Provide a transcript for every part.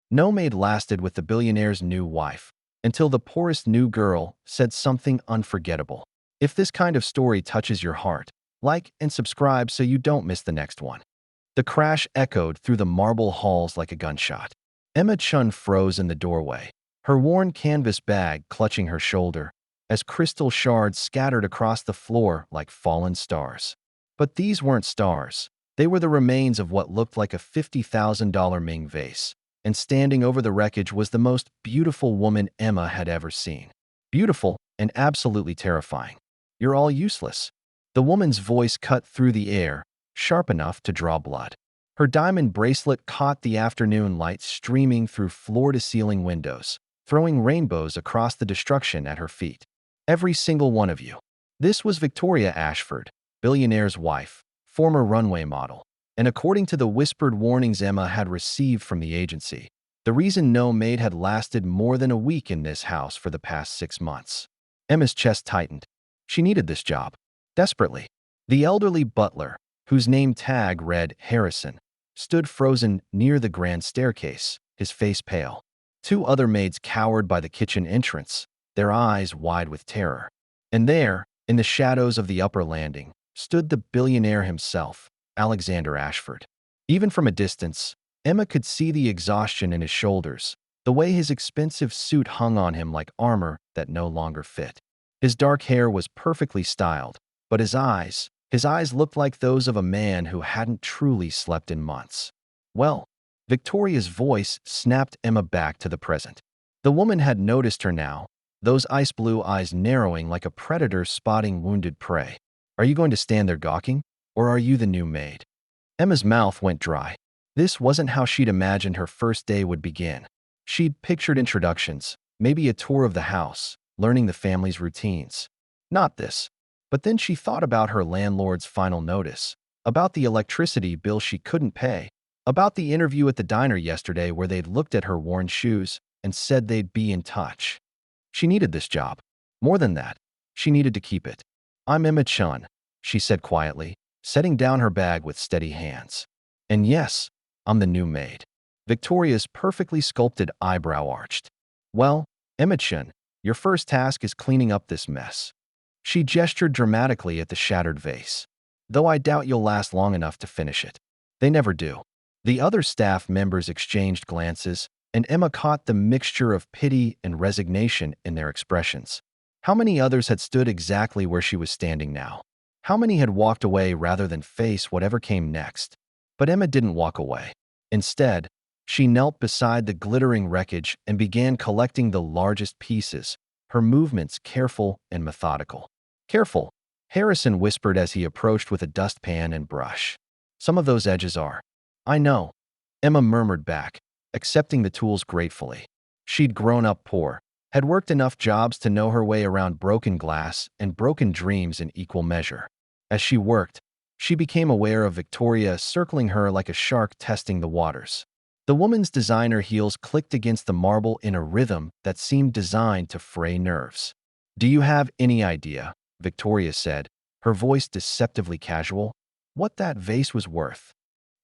No maid lasted with the billionaire's new wife until the poorest new girl said something unforgettable. If this kind of story touches your heart, like and subscribe so you don't miss the next one. The crash echoed through the marble halls like a gunshot. Emma Chun froze in the doorway, her worn canvas bag clutching her shoulder, as crystal shards scattered across the floor like fallen stars. But these weren't stars. They were the remains of what looked like a $50,000 Ming vase, and standing over the wreckage was the most beautiful woman Emma had ever seen. Beautiful and absolutely terrifying. "You're all useless." The woman's voice cut through the air, sharp enough to draw blood. Her diamond bracelet caught the afternoon light streaming through floor-to-ceiling windows, throwing rainbows across the destruction at her feet. "Every single one of you." This was Victoria Ashford, Billionaire's wife, former runway model, and according to the whispered warnings Emma had received from the agency, the reason no maid had lasted more than a week in this house for the past 6 months. Emma's chest tightened. She needed this job. Desperately. The elderly butler, whose name tag read Harrison, stood frozen near the grand staircase, his face pale. 2 other maids cowered by the kitchen entrance, their eyes wide with terror. And there, in the shadows of the upper landing, stood the billionaire himself, Alexander Ashford. Even from a distance, Emma could see the exhaustion in his shoulders, the way his expensive suit hung on him like armor that no longer fit. His dark hair was perfectly styled, but his eyes looked like those of a man who hadn't truly slept in months. "Well," Victoria's voice snapped Emma back to the present. The woman had noticed her now, those ice blue eyes narrowing like a predator spotting wounded prey. "Are you going to stand there gawking, or are you the new maid?" Emma's mouth went dry. This wasn't how she'd imagined her first day would begin. She'd pictured introductions, maybe a tour of the house, learning the family's routines. Not this. But then she thought about her landlord's final notice, about the electricity bill she couldn't pay, about the interview at the diner yesterday where they'd looked at her worn shoes and said they'd be in touch. She needed this job. More than that, she needed to keep it. "I'm Emma Chun," she said quietly, setting down her bag with steady hands. "And yes, I'm the new maid." Victoria's perfectly sculpted eyebrow arched. "Well, Emma Chun, your first task is cleaning up this mess." She gestured dramatically at the shattered vase. "Though I doubt you'll last long enough to finish it." They never do. The other staff members exchanged glances, and Emma caught the mixture of pity and resignation in their expressions. How many others had stood exactly where she was standing now? How many had walked away rather than face whatever came next? But Emma didn't walk away. Instead, she knelt beside the glittering wreckage and began collecting the largest pieces, her movements careful and methodical. "Careful," Harrison whispered as he approached with a dustpan and brush. "Some of those edges are." "I know," Emma murmured back, accepting the tools gratefully. She'd grown up poor, had worked enough jobs to know her way around broken glass and broken dreams in equal measure. As she worked, she became aware of Victoria circling her like a shark testing the waters. The woman's designer heels clicked against the marble in a rhythm that seemed designed to fray nerves. "Do you have any idea," Victoria said, her voice deceptively casual, "what that vase was worth?"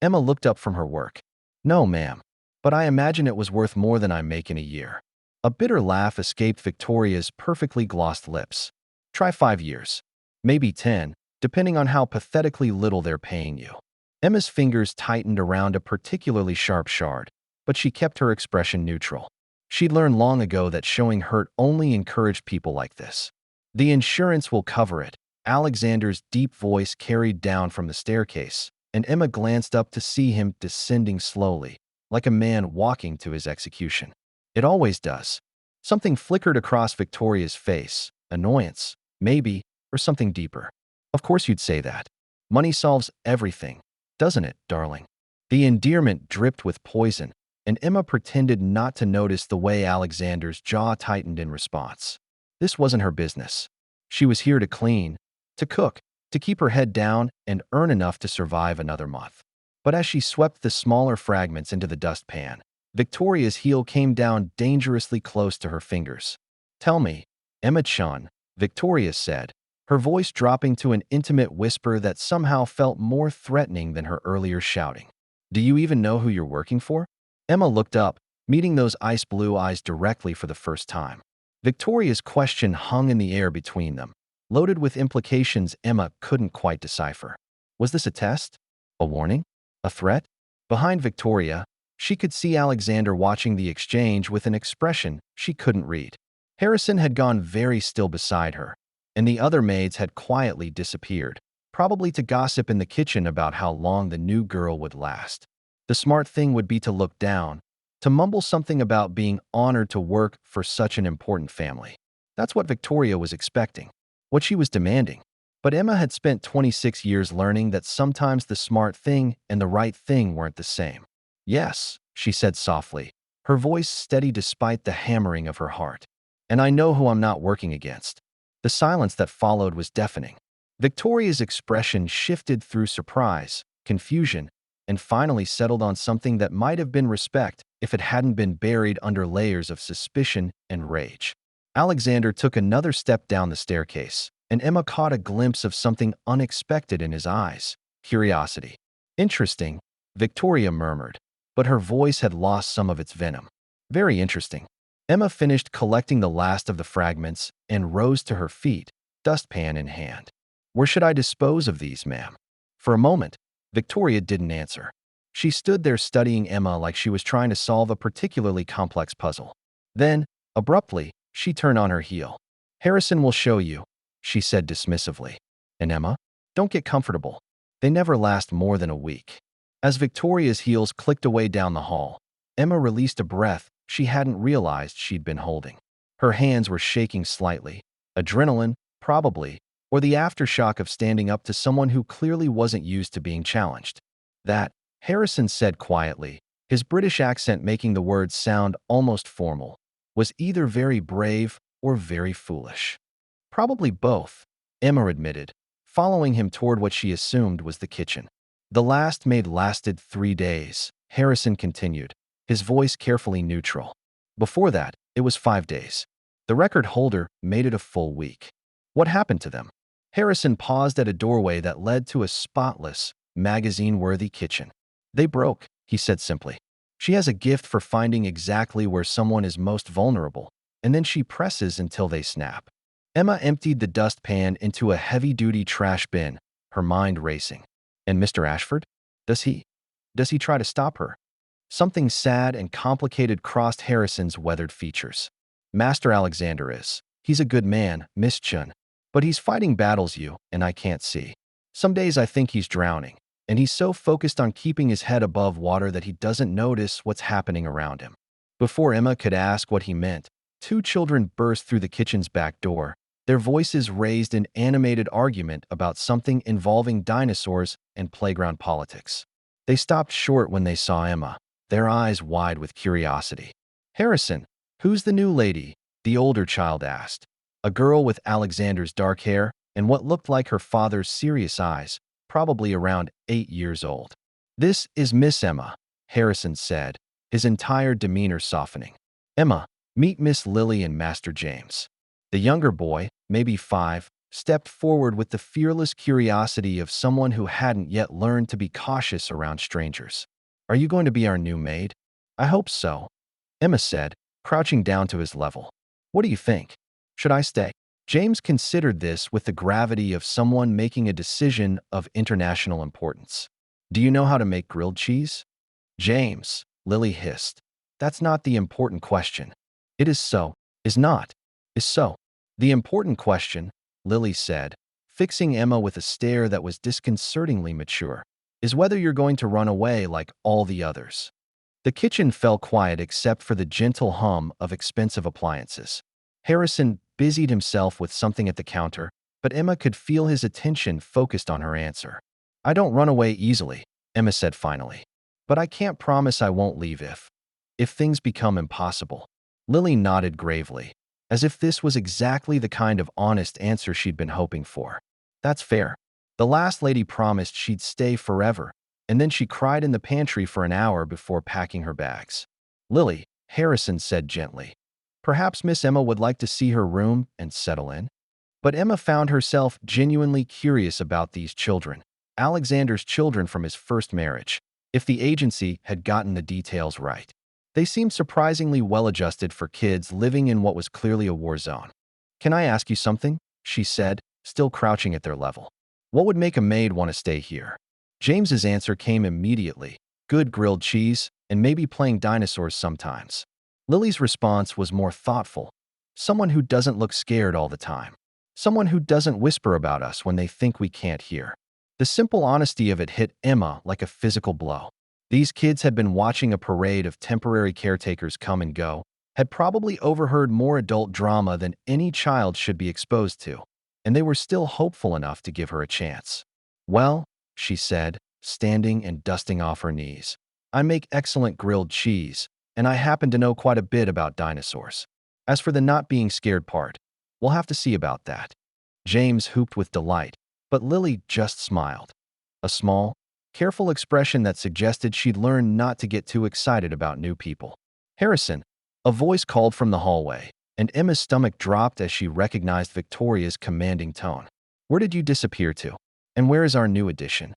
Emma looked up from her work. "No, ma'am. But I imagine it was worth more than I make in a year." A bitter laugh escaped Victoria's perfectly glossed lips. "Try 5 years. Maybe 10, depending on how pathetically little they're paying you." Emma's fingers tightened around a particularly sharp shard, but she kept her expression neutral. She'd learned long ago that showing hurt only encouraged people like this. "The insurance will cover it," Alexander's deep voice carried down from the staircase, and Emma glanced up to see him descending slowly, like a man walking to his execution. "It always does." Something flickered across Victoria's face, annoyance, maybe, or something deeper. "Of course you'd say that. Money solves everything, doesn't it, darling?" The endearment dripped with poison, and Emma pretended not to notice the way Alexander's jaw tightened in response. This wasn't her business. She was here to clean, to cook, to keep her head down and earn enough to survive another month. But as she swept the smaller fragments into the dustpan, Victoria's heel came down dangerously close to her fingers. "Tell me, Emma Chun," Victoria said, her voice dropping to an intimate whisper that somehow felt more threatening than her earlier shouting. "Do you even know who you're working for?" Emma looked up, meeting those ice blue eyes directly for the first time. Victoria's question hung in the air between them, loaded with implications Emma couldn't quite decipher. Was this a test? A warning? A threat? Behind Victoria, she could see Alexander watching the exchange with an expression she couldn't read. Harrison had gone very still beside her, and the other maids had quietly disappeared, probably to gossip in the kitchen about how long the new girl would last. The smart thing would be to look down, to mumble something about being honored to work for such an important family. That's what Victoria was expecting, what she was demanding. But Emma had spent 26 years learning that sometimes the smart thing and the right thing weren't the same. Yes, she said softly, her voice steady despite the hammering of her heart. And I know who I'm not working against. The silence that followed was deafening. Victoria's expression shifted through surprise, confusion, and finally settled on something that might have been respect if it hadn't been buried under layers of suspicion and rage. Alexander took another step down the staircase, and Emma caught a glimpse of something unexpected in his eyes: curiosity. Interesting, Victoria murmured, but her voice had lost some of its venom. Very interesting. Emma finished collecting the last of the fragments and rose to her feet, dustpan in hand. Where should I dispose of these, ma'am? For a moment, Victoria didn't answer. She stood there studying Emma like she was trying to solve a particularly complex puzzle. Then, abruptly, she turned on her heel. Harrison will show you, she said dismissively. And Emma? Don't get comfortable. They never last more than a week. As Victoria's heels clicked away down the hall, Emma released a breath she hadn't realized she'd been holding. Her hands were shaking slightly. Adrenaline, probably, or the aftershock of standing up to someone who clearly wasn't used to being challenged. That, Harrison said quietly, his British accent making the words sound almost formal, was either very brave or very foolish. Probably both, Emma admitted, following him toward what she assumed was the kitchen. The last maid lasted 3 days, Harrison continued, his voice carefully neutral. Before that, it was 5 days. The record holder made it a full week. What happened to them? Harrison paused at a doorway that led to a spotless, magazine-worthy kitchen. They broke, he said simply. She has a gift for finding exactly where someone is most vulnerable, and then she presses until they snap. Emma emptied the dustpan into a heavy-duty trash bin, her mind racing. And Mr. Ashford? Does he try to stop her? Something sad and complicated crossed Harrison's weathered features. Master Alexander is. He's a good man, Miss Chun. But he's fighting battles you and I can't see. Some days I think he's drowning, and he's so focused on keeping his head above water that he doesn't notice what's happening around him. Before Emma could ask what he meant, 2 children burst through the kitchen's back door, their voices raised in animated argument about something involving dinosaurs and playground politics. They stopped short when they saw Emma, their eyes wide with curiosity. Harrison, who's the new lady? The older child asked. A girl with Alexander's dark hair and what looked like her father's serious eyes, probably around 8 years old. This is Miss Emma, Harrison said, his entire demeanor softening. Emma, meet Miss Lily and Master James. The younger boy, maybe 5, stepped forward with the fearless curiosity of someone who hadn't yet learned to be cautious around strangers. Are you going to be our new maid? I hope so, Emma said, crouching down to his level. What do you think? Should I stay? James considered this with the gravity of someone making a decision of international importance. Do you know how to make grilled cheese? James, Lily hissed. That's not the important question. It is so. Is not. Is so. The important question, Lily said, fixing Emma with a stare that was disconcertingly mature, is whether you're going to run away like all the others. The kitchen fell quiet except for the gentle hum of expensive appliances. Harrison busied himself with something at the counter, but Emma could feel his attention focused on her answer. I don't run away easily, Emma said finally. But I can't promise I won't leave if things become impossible. Lily nodded gravely, as if this was exactly the kind of honest answer she'd been hoping for. That's fair. The last lady promised she'd stay forever, and then she cried in the pantry for an hour before packing her bags. Lily, Harrison said gently. Perhaps Miss Emma would like to see her room and settle in? But Emma found herself genuinely curious about these children, Alexander's children from his first marriage, if the agency had gotten the details right. They seemed surprisingly well-adjusted for kids living in what was clearly a war zone. "Can I ask you something?" she said, still crouching at their level. "What would make a maid want to stay here?" James's answer came immediately. "Good grilled cheese, and maybe playing dinosaurs sometimes." Lily's response was more thoughtful. "Someone who doesn't look scared all the time. Someone who doesn't whisper about us when they think we can't hear." The simple honesty of it hit Emma like a physical blow. These kids had been watching a parade of temporary caretakers come and go, had probably overheard more adult drama than any child should be exposed to, and they were still hopeful enough to give her a chance. "Well," she said, standing and dusting off her knees, "I make excellent grilled cheese, and I happen to know quite a bit about dinosaurs. As for the not being scared part, we'll have to see about that." James hooped with delight, but Lily just smiled. A small, careful expression that suggested she'd learned not to get too excited about new people. "Harrison," a voice called from the hallway, and Emma's stomach dropped as she recognized Victoria's commanding tone. "Where did you disappear to? And where is our new addition?"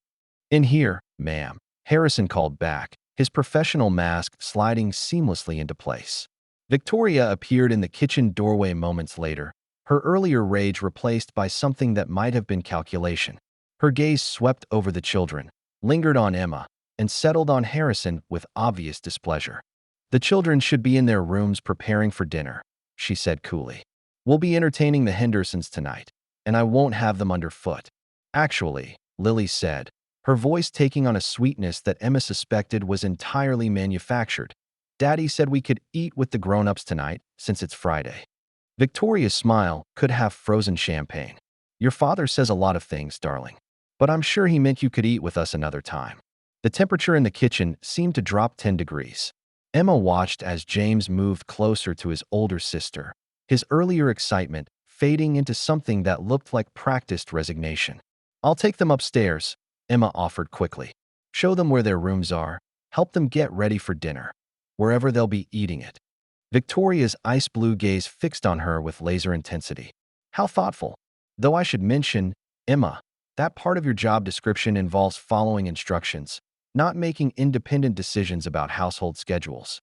"In here, ma'am," Harrison called back, his professional mask sliding seamlessly into place. Victoria appeared in the kitchen doorway moments later, her earlier rage replaced by something that might have been calculation. Her gaze swept over the children, lingered on Emma, and settled on Harrison with obvious displeasure. "The children should be in their rooms preparing for dinner," she said coolly. "We'll be entertaining the Hendersons tonight, and I won't have them underfoot." "Actually," Lily said, her voice taking on a sweetness that Emma suspected was entirely manufactured, "Daddy said we could eat with the grown-ups tonight, since it's Friday." Victoria's smile could have frozen champagne. "Your father says a lot of things, darling. But I'm sure he meant you could eat with us another time." The temperature in the kitchen seemed to drop 10 degrees. Emma watched as James moved closer to his older sister, his earlier excitement fading into something that looked like practiced resignation. "I'll take them upstairs," Emma offered quickly. "Show them where their rooms are, help them get ready for dinner, wherever they'll be eating it." Victoria's ice blue gaze fixed on her with laser intensity. "How thoughtful. Though I should mention, Emma, that part of your job description involves following instructions, not making independent decisions about household schedules."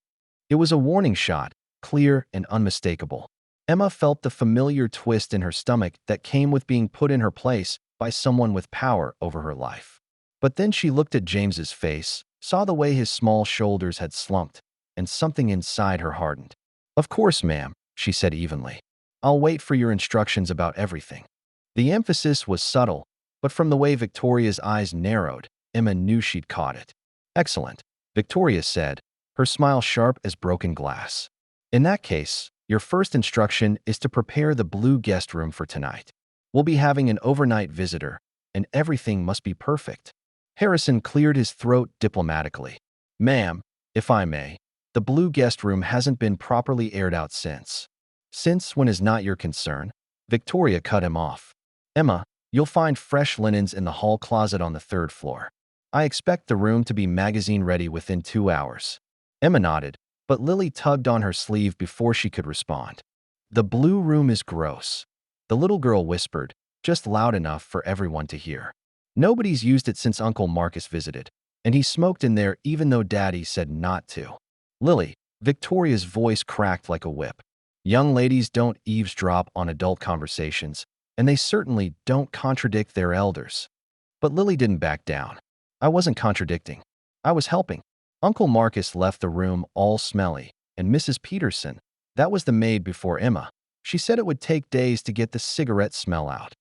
It was a warning shot, clear and unmistakable. Emma felt the familiar twist in her stomach that came with being put in her place by someone with power over her life. But then she looked at James's face, saw the way his small shoulders had slumped, and something inside her hardened. "Of course, ma'am," she said evenly. "I'll wait for your instructions about everything." The emphasis was subtle, but from the way Victoria's eyes narrowed, Emma knew she'd caught it. "Excellent," Victoria said, her smile sharp as broken glass. "In that case, your first instruction is to prepare the blue guest room for tonight. We'll be having an overnight visitor, and everything must be perfect." Harrison cleared his throat diplomatically. "Ma'am, if I may, the blue guest room hasn't been properly aired out since." "Since when is not your concern?" Victoria cut him off. "Emma, you'll find fresh linens in the hall closet on the 3rd floor. I expect the room to be magazine-ready within 2 hours." Emma nodded, but Lily tugged on her sleeve before she could respond. "The blue room is gross," the little girl whispered, just loud enough for everyone to hear. "Nobody's used it since Uncle Marcus visited, and he smoked in there even though Daddy said not to." "Lily," Victoria's voice cracked like a whip. "Young ladies don't eavesdrop on adult conversations, and they certainly don't contradict their elders." But Lily didn't back down. "I wasn't contradicting. I was helping. Uncle Marcus left the room all smelly, and Mrs. Peterson, that was the maid before Emma, she said it would take days to get the cigarette smell out."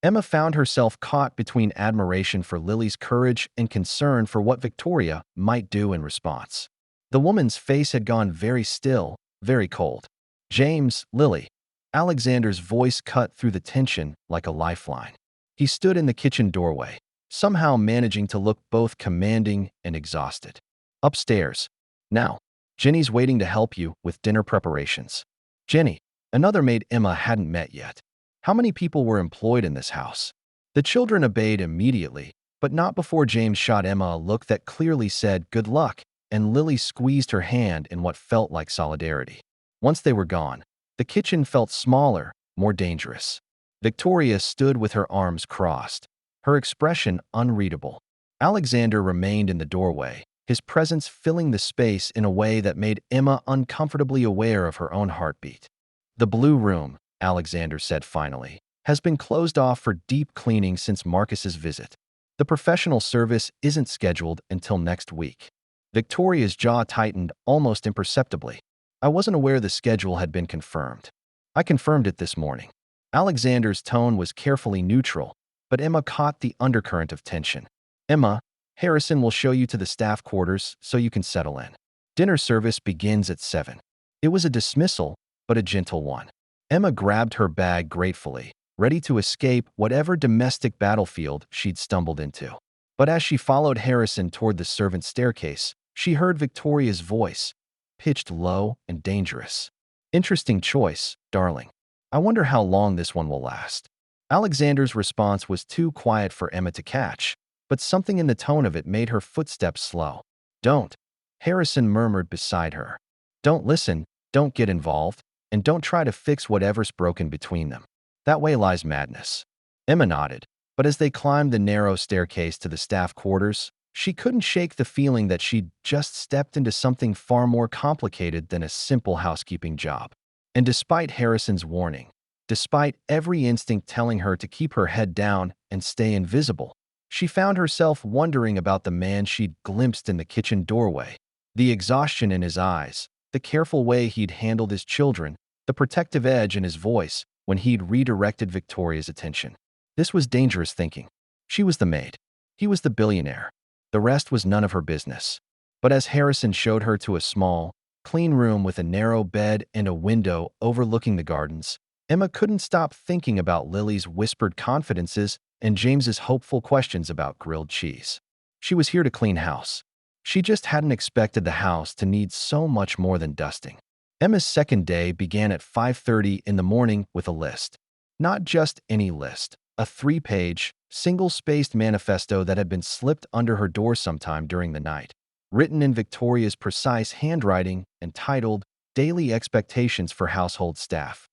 Emma found herself caught between admiration for Lily's courage and concern for what Victoria might do in response. The woman's face had gone very still, very cold. "James, Lily." Alexander's voice cut through the tension like a lifeline. He stood in the kitchen doorway, somehow managing to look both commanding and exhausted. "Upstairs. Now. Jenny's waiting to help you with dinner preparations." Jenny, another maid Emma hadn't met yet. How many people were employed in this house? The children obeyed immediately, but not before James shot Emma a look that clearly said good luck, and Lily squeezed her hand in what felt like solidarity. Once they were gone, the kitchen felt smaller, more dangerous. Victoria stood with her arms crossed, her expression unreadable. Alexander remained in the doorway, his presence filling the space in a way that made Emma uncomfortably aware of her own heartbeat. "The blue room," Alexander said finally, "has been closed off for deep cleaning since Marcus's visit. The professional service isn't scheduled until next week." Victoria's jaw tightened almost imperceptibly. "I wasn't aware the schedule had been confirmed." "I confirmed it this morning." Alexander's tone was carefully neutral, but Emma caught the undercurrent of tension. "Emma, Harrison will show you to the staff quarters so you can settle in. Dinner service begins at 7. It was a dismissal, but a gentle one. Emma grabbed her bag gratefully, ready to escape whatever domestic battlefield she'd stumbled into. But as she followed Harrison toward the servants' staircase, she heard Victoria's voice, pitched low and dangerous. "Interesting choice, darling. I wonder how long this one will last." Alexander's response was too quiet for Emma to catch, but something in the tone of it made her footsteps slow. "Don't," Harrison murmured beside her. "Don't listen, don't get involved, and don't try to fix whatever's broken between them. That way lies madness." Emma nodded, but as they climbed the narrow staircase to the staff quarters, she couldn't shake the feeling that she'd just stepped into something far more complicated than a simple housekeeping job. And despite Harrison's warning, despite every instinct telling her to keep her head down and stay invisible, she found herself wondering about the man she'd glimpsed in the kitchen doorway. The exhaustion in his eyes, the careful way he'd handled his children, the protective edge in his voice when he'd redirected Victoria's attention. This was dangerous thinking. She was the maid. He was the billionaire. The rest was none of her business. But as Harrison showed her to a small, clean room with a narrow bed and a window overlooking the gardens, Emma couldn't stop thinking about Lily's whispered confidences and James's hopeful questions about grilled cheese. She was here to clean house. She just hadn't expected the house to need so much more than dusting. Emma's second day began at 5:30 in the morning with a list. Not just any list, a 3-page, single-spaced manifesto that had been slipped under her door sometime during the night. Written in Victoria's precise handwriting and titled "Daily Expectations for Household Staff."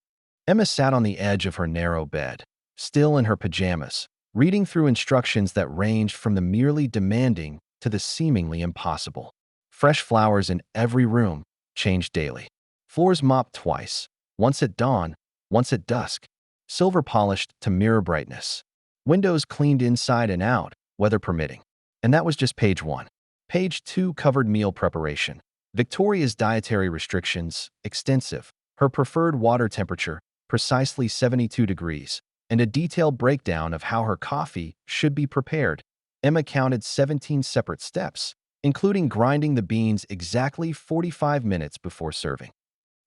Emma sat on the edge of her narrow bed, still in her pajamas, reading through instructions that ranged from the merely demanding to the seemingly impossible. Fresh flowers in every room, changed daily. Floors mopped twice, once at dawn, once at dusk. Silver polished to mirror brightness. Windows cleaned inside and out, weather permitting. And that was just page 1. Page 2 covered meal preparation. Victoria's dietary restrictions, extensive. Her preferred water temperature, precisely 72 degrees, and a detailed breakdown of how her coffee should be prepared. Emma counted 17 separate steps, including grinding the beans exactly 45 minutes before serving.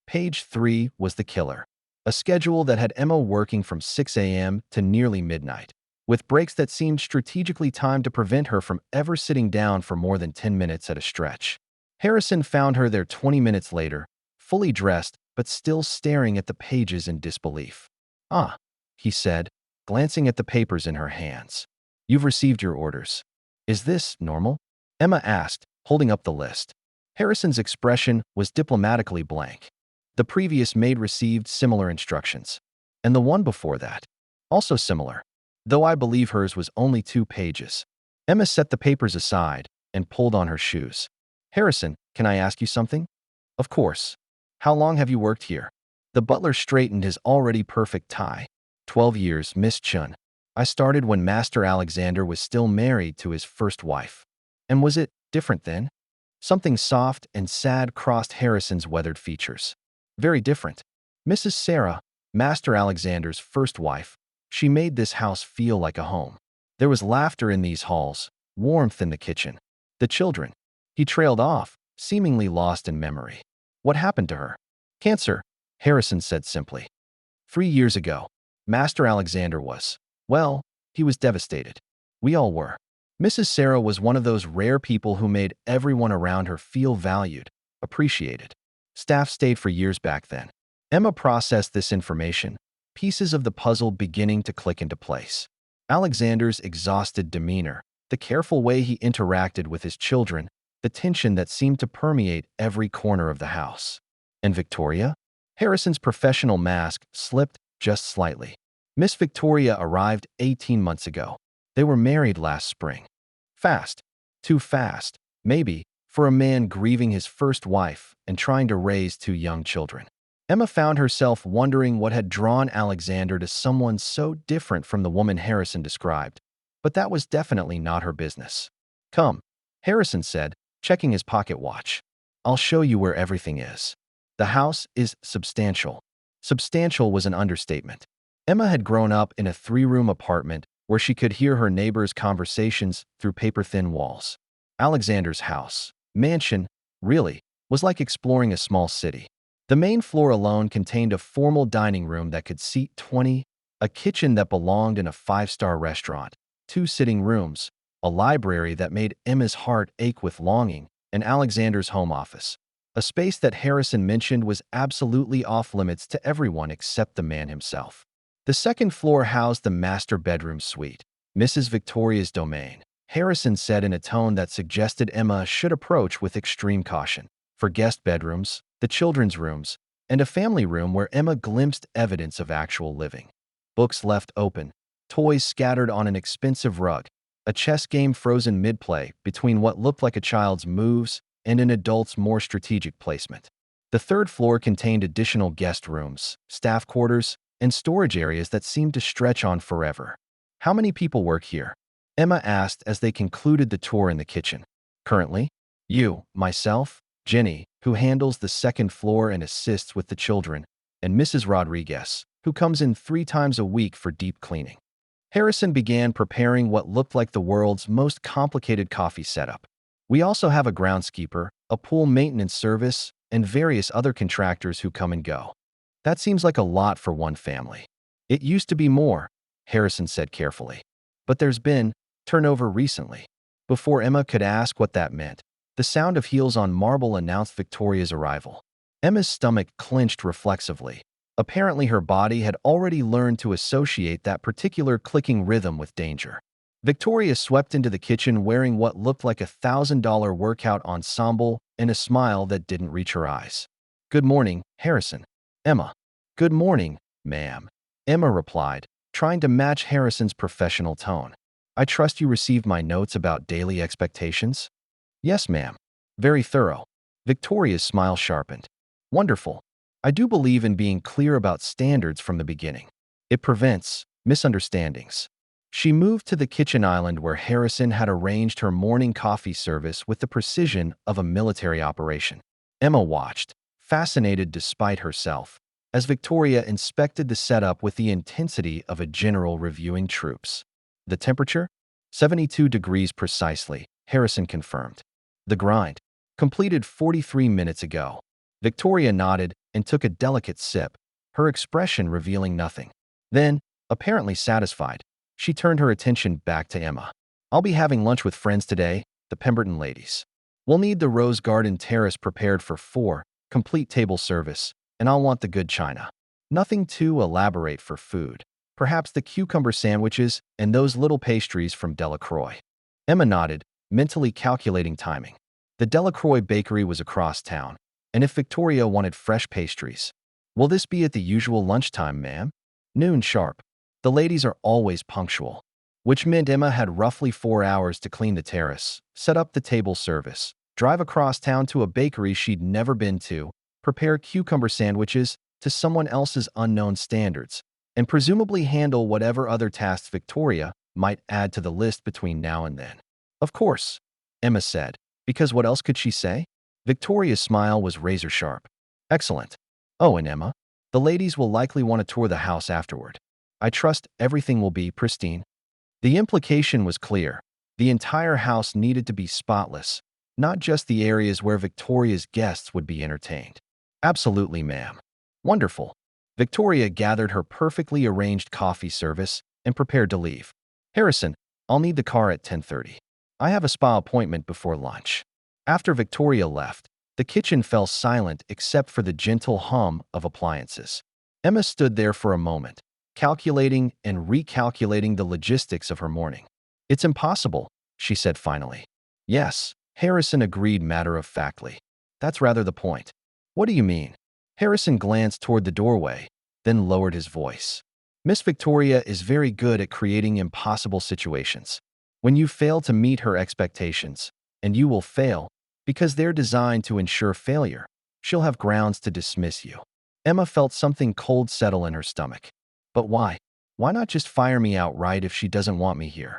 Page 3 was the killer. A schedule that had Emma working from 6 a.m. to nearly midnight, with breaks that seemed strategically timed to prevent her from ever sitting down for more than 10 minutes at a stretch. Harrison found her there 20 minutes later, fully dressed but still staring at the pages in disbelief. "Ah," he said, glancing at the papers in her hands. "You've received your orders. Is this normal?" Emma asked, holding up the list. Harrison's expression was diplomatically blank. The previous maid received similar instructions. And the one before that, also similar, though I believe hers was only 2 pages. Emma set the papers aside and pulled on her shoes. "Harrison, can I ask you something?" "Of course. How long have you worked here?" The butler straightened his already perfect tie. 12 years, Miss Chun. I started when Master Alexander was still married to his first wife." "And was it different then?" Something soft and sad crossed Harrison's weathered features. "Very different. Mrs. Sarah, Master Alexander's first wife, she made this house feel like a home. There was laughter in these halls, warmth in the kitchen. The children." He trailed off, seemingly lost in memory. "What happened to her?" "Cancer," Harrison said simply. 3 years ago, Master Alexander was, well, he was devastated. We all were. Mrs. Sarah was one of those rare people who made everyone around her feel valued, appreciated. Staff stayed for years back then." Emma processed this information, pieces of the puzzle beginning to click into place. Alexander's exhausted demeanor, the careful way he interacted with his children, the tension that seemed to permeate every corner of the house. And Victoria? Harrison's professional mask slipped just slightly. Miss Victoria arrived 18 months ago. They were married last spring. Fast. Too fast, maybe, for a man grieving his first wife and trying to raise two young children. Emma found herself wondering what had drawn Alexander to someone so different from the woman Harrison described, but that was definitely not her business. "Come," Harrison said, checking his pocket watch. "I'll show you where everything is." The house is substantial. Substantial was an understatement. Emma had grown up in a three-room apartment where she could hear her neighbors' conversations through paper-thin walls. Alexander's house, mansion, really, was like exploring a small city. The main floor alone contained a formal dining room that could seat 20, a kitchen that belonged in a five-star restaurant, two sitting rooms, a library that made Emma's heart ache with longing, and Alexander's home office, a space that Harrison mentioned was absolutely off-limits to everyone except the man himself. The second floor housed the master bedroom suite, Mrs. Victoria's domain. Harrison said in a tone that suggested Emma should approach with extreme caution. For guest bedrooms, the children's rooms, and a family room where Emma glimpsed evidence of actual living. Books left open, toys scattered on an expensive rug, a chess game frozen mid-play between what looked like a child's moves and an adult's more strategic placement. The third floor contained additional guest rooms, staff quarters, and storage areas that seemed to stretch on forever. "How many people work here?" Emma asked as they concluded the tour in the kitchen. "Currently, you, myself, Jenny, who handles the second floor and assists with the children, and Mrs. Rodriguez, who comes in 3 times a week for deep cleaning." Harrison began preparing what looked like the world's most complicated coffee setup. "We also have a groundskeeper, a pool maintenance service, and various other contractors who come and go." "That seems like a lot for one family." "It used to be more," Harrison said carefully. "But there's been turnover recently." Before Emma could ask what that meant, the sound of heels on marble announced Victoria's arrival. Emma's stomach clenched reflexively. Apparently her body had already learned to associate that particular clicking rhythm with danger. Victoria swept into the kitchen wearing what looked like a $1,000 workout ensemble and a smile that didn't reach her eyes. "Good morning, Harrison." "Emma." "Good morning, ma'am," Emma replied, trying to match Harrison's professional tone. "I trust you received my notes about daily expectations?" "Yes, ma'am. Very thorough." Victoria's smile sharpened. "Wonderful. I do believe in being clear about standards from the beginning. It prevents misunderstandings." She moved to the kitchen island where Harrison had arranged her morning coffee service with the precision of a military operation. Emma watched, fascinated despite herself, as Victoria inspected the setup with the intensity of a general reviewing troops. "The temperature? 72 degrees precisely," Harrison confirmed. "The grind? Completed 43 minutes ago." Victoria nodded and took a delicate sip, her expression revealing nothing. Then, apparently satisfied, she turned her attention back to Emma. "I'll be having lunch with friends today, the Pemberton ladies. We'll need the Rose Garden Terrace prepared for 4, complete table service, and I'll want the good china. Nothing too elaborate for food. Perhaps the cucumber sandwiches and those little pastries from Delacroix." Emma nodded, mentally calculating timing. The Delacroix bakery was across town, and if Victoria wanted fresh pastries, "Will this be at the usual lunchtime, ma'am?" "Noon sharp." The ladies are always punctual, which meant Emma had roughly 4 hours to clean the terrace, set up the table service, drive across town to a bakery she'd never been to, prepare cucumber sandwiches to someone else's unknown standards, and presumably handle whatever other tasks Victoria might add to the list between now and then. "Of course," Emma said, because what else could she say? Victoria's smile was razor-sharp. "Excellent. Oh, and Emma, the ladies will likely want to tour the house afterward. I trust everything will be pristine." The implication was clear. The entire house needed to be spotless, not just the areas where Victoria's guests would be entertained. "Absolutely, ma'am." "Wonderful." Victoria gathered her perfectly arranged coffee service and prepared to leave. "Harrison, I'll need the car at 10:30. I have a spa appointment before lunch." After Victoria left, the kitchen fell silent except for the gentle hum of appliances. Emma stood there for a moment, calculating and recalculating the logistics of her morning. "It's impossible," she said finally. "Yes," Harrison agreed matter-of-factly. "That's rather the point." "What do you mean?" Harrison glanced toward the doorway, then lowered his voice. "Miss Victoria is very good at creating impossible situations. When you fail to meet her expectations, and you will fail, Because they're designed to ensure failure. She'll have grounds to dismiss you. Emma felt something cold settle in her stomach. But why? Why not just fire me outright if she doesn't want me here?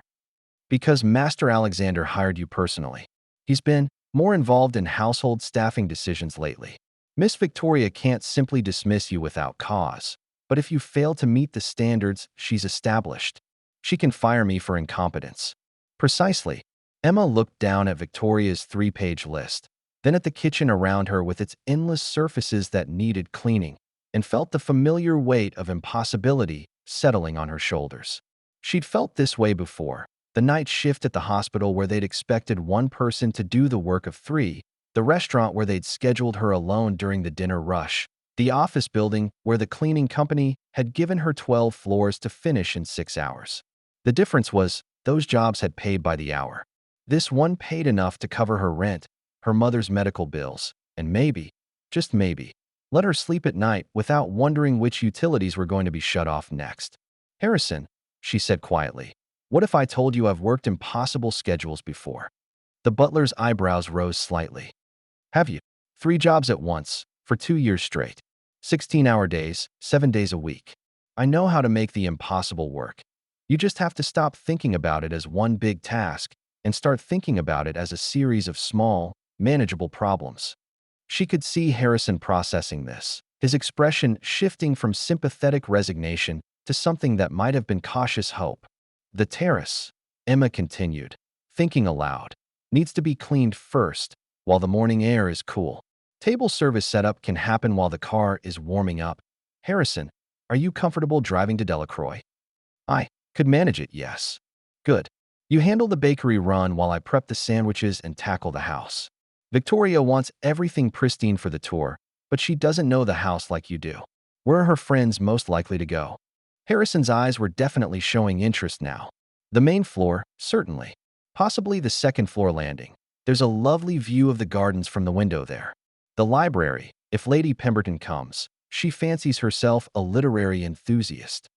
Because Master Alexander hired you personally. He's been more involved in household staffing decisions lately. Miss Victoria can't simply dismiss you without cause. But if you fail to meet the standards she's established, she can fire me for incompetence. Precisely. Emma looked down at Victoria's 3-page list, then at the kitchen around her with its endless surfaces that needed cleaning, and felt the familiar weight of impossibility settling on her shoulders. She'd felt this way before. The night shift at the hospital where they'd expected one person to do the work of three, the restaurant where they'd scheduled her alone during the dinner rush, the office building where the cleaning company had given her 12 floors to finish in 6 hours. The difference was, those jobs had paid by the hour. This one paid enough to cover her rent, her mother's medical bills, and maybe, just maybe, let her sleep at night without wondering which utilities were going to be shut off next. Harrison, she said quietly, what if I told you I've worked impossible schedules before? The butler's eyebrows rose slightly. Have you? 3 jobs at once, for 2 years straight. 16-hour days, 7 days a week. I know how to make the impossible work. You just have to stop thinking about it as one big task and start thinking about it as a series of small, manageable problems. She could see Harrison processing this, his expression shifting from sympathetic resignation to something that might have been cautious hope. The terrace, Emma continued, thinking aloud, needs to be cleaned first while the morning air is cool. Table service setup can happen while the car is warming up. Harrison, are you comfortable driving to Delacroix? I could manage it, yes. Good. You handle the bakery run while I prep the sandwiches and tackle the house. Victoria wants everything pristine for the tour, but she doesn't know the house like you do. Where are her friends most likely to go? Harrison's eyes were definitely showing interest now. The main floor, certainly. Possibly the second-floor landing. There's a lovely view of the gardens from the window there. The library, if Lady Pemberton comes. She fancies herself a literary enthusiast.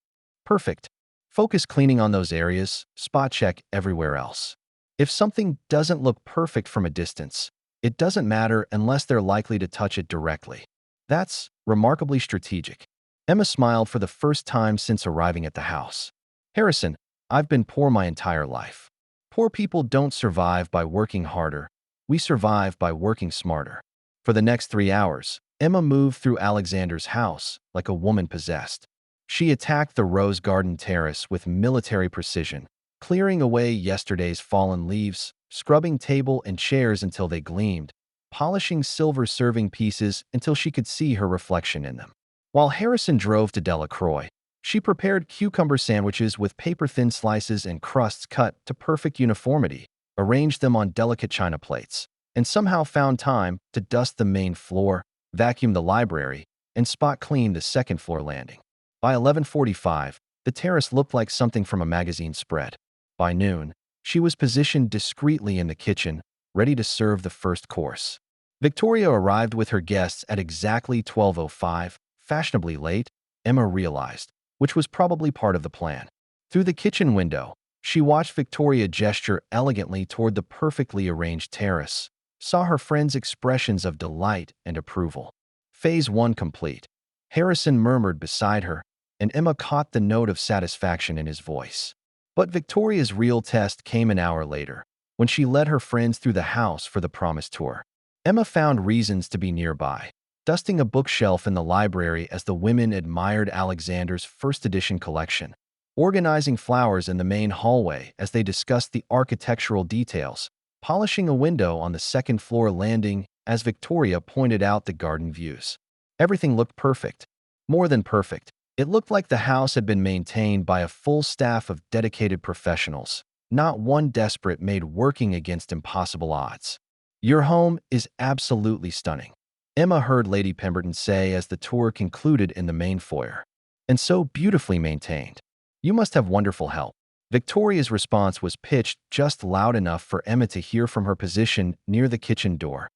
Perfect. Focus cleaning on those areas, spot check everywhere else. If something doesn't look perfect from a distance, it doesn't matter unless they're likely to touch it directly. That's remarkably strategic. Emma smiled for the first time since arriving at the house. Harrison, I've been poor my entire life. Poor people don't survive by working harder. We survive by working smarter. For the next 3 hours, Emma moved through Alexander's house like a woman possessed. She attacked the rose garden terrace with military precision, clearing away yesterday's fallen leaves, scrubbing table and chairs until they gleamed, polishing silver serving pieces until she could see her reflection in them. While Harrison drove to Delacroix, she prepared cucumber sandwiches with paper-thin slices and crusts cut to perfect uniformity, arranged them on delicate china plates, and somehow found time to dust the main floor, vacuum the library, and spot clean the second-floor landing. By 11:45, the terrace looked like something from a magazine spread. By noon, she was positioned discreetly in the kitchen, ready to serve the first course. Victoria arrived with her guests at exactly 12:05, fashionably late, Emma realized, which was probably part of the plan. Through the kitchen window, she watched Victoria gesture elegantly toward the perfectly arranged terrace, saw her friends' expressions of delight and approval. Phase 1 complete. Harrison murmured beside her, and Emma caught the note of satisfaction in his voice. But Victoria's real test came an hour later, when she led her friends through the house for the promised tour. Emma found reasons to be nearby, dusting a bookshelf in the library as the women admired Alexander's first edition collection, organizing flowers in the main hallway as they discussed the architectural details, polishing a window on the second-floor landing as Victoria pointed out the garden views. Everything looked perfect. More than perfect. It looked like the house had been maintained by a full staff of dedicated professionals, not one desperate maid working against impossible odds. Your home is absolutely stunning, Emma heard Lady Pemberton say as the tour concluded in the main foyer. And so beautifully maintained. You must have wonderful help. Victoria's response was pitched just loud enough for Emma to hear from her position near the kitchen door.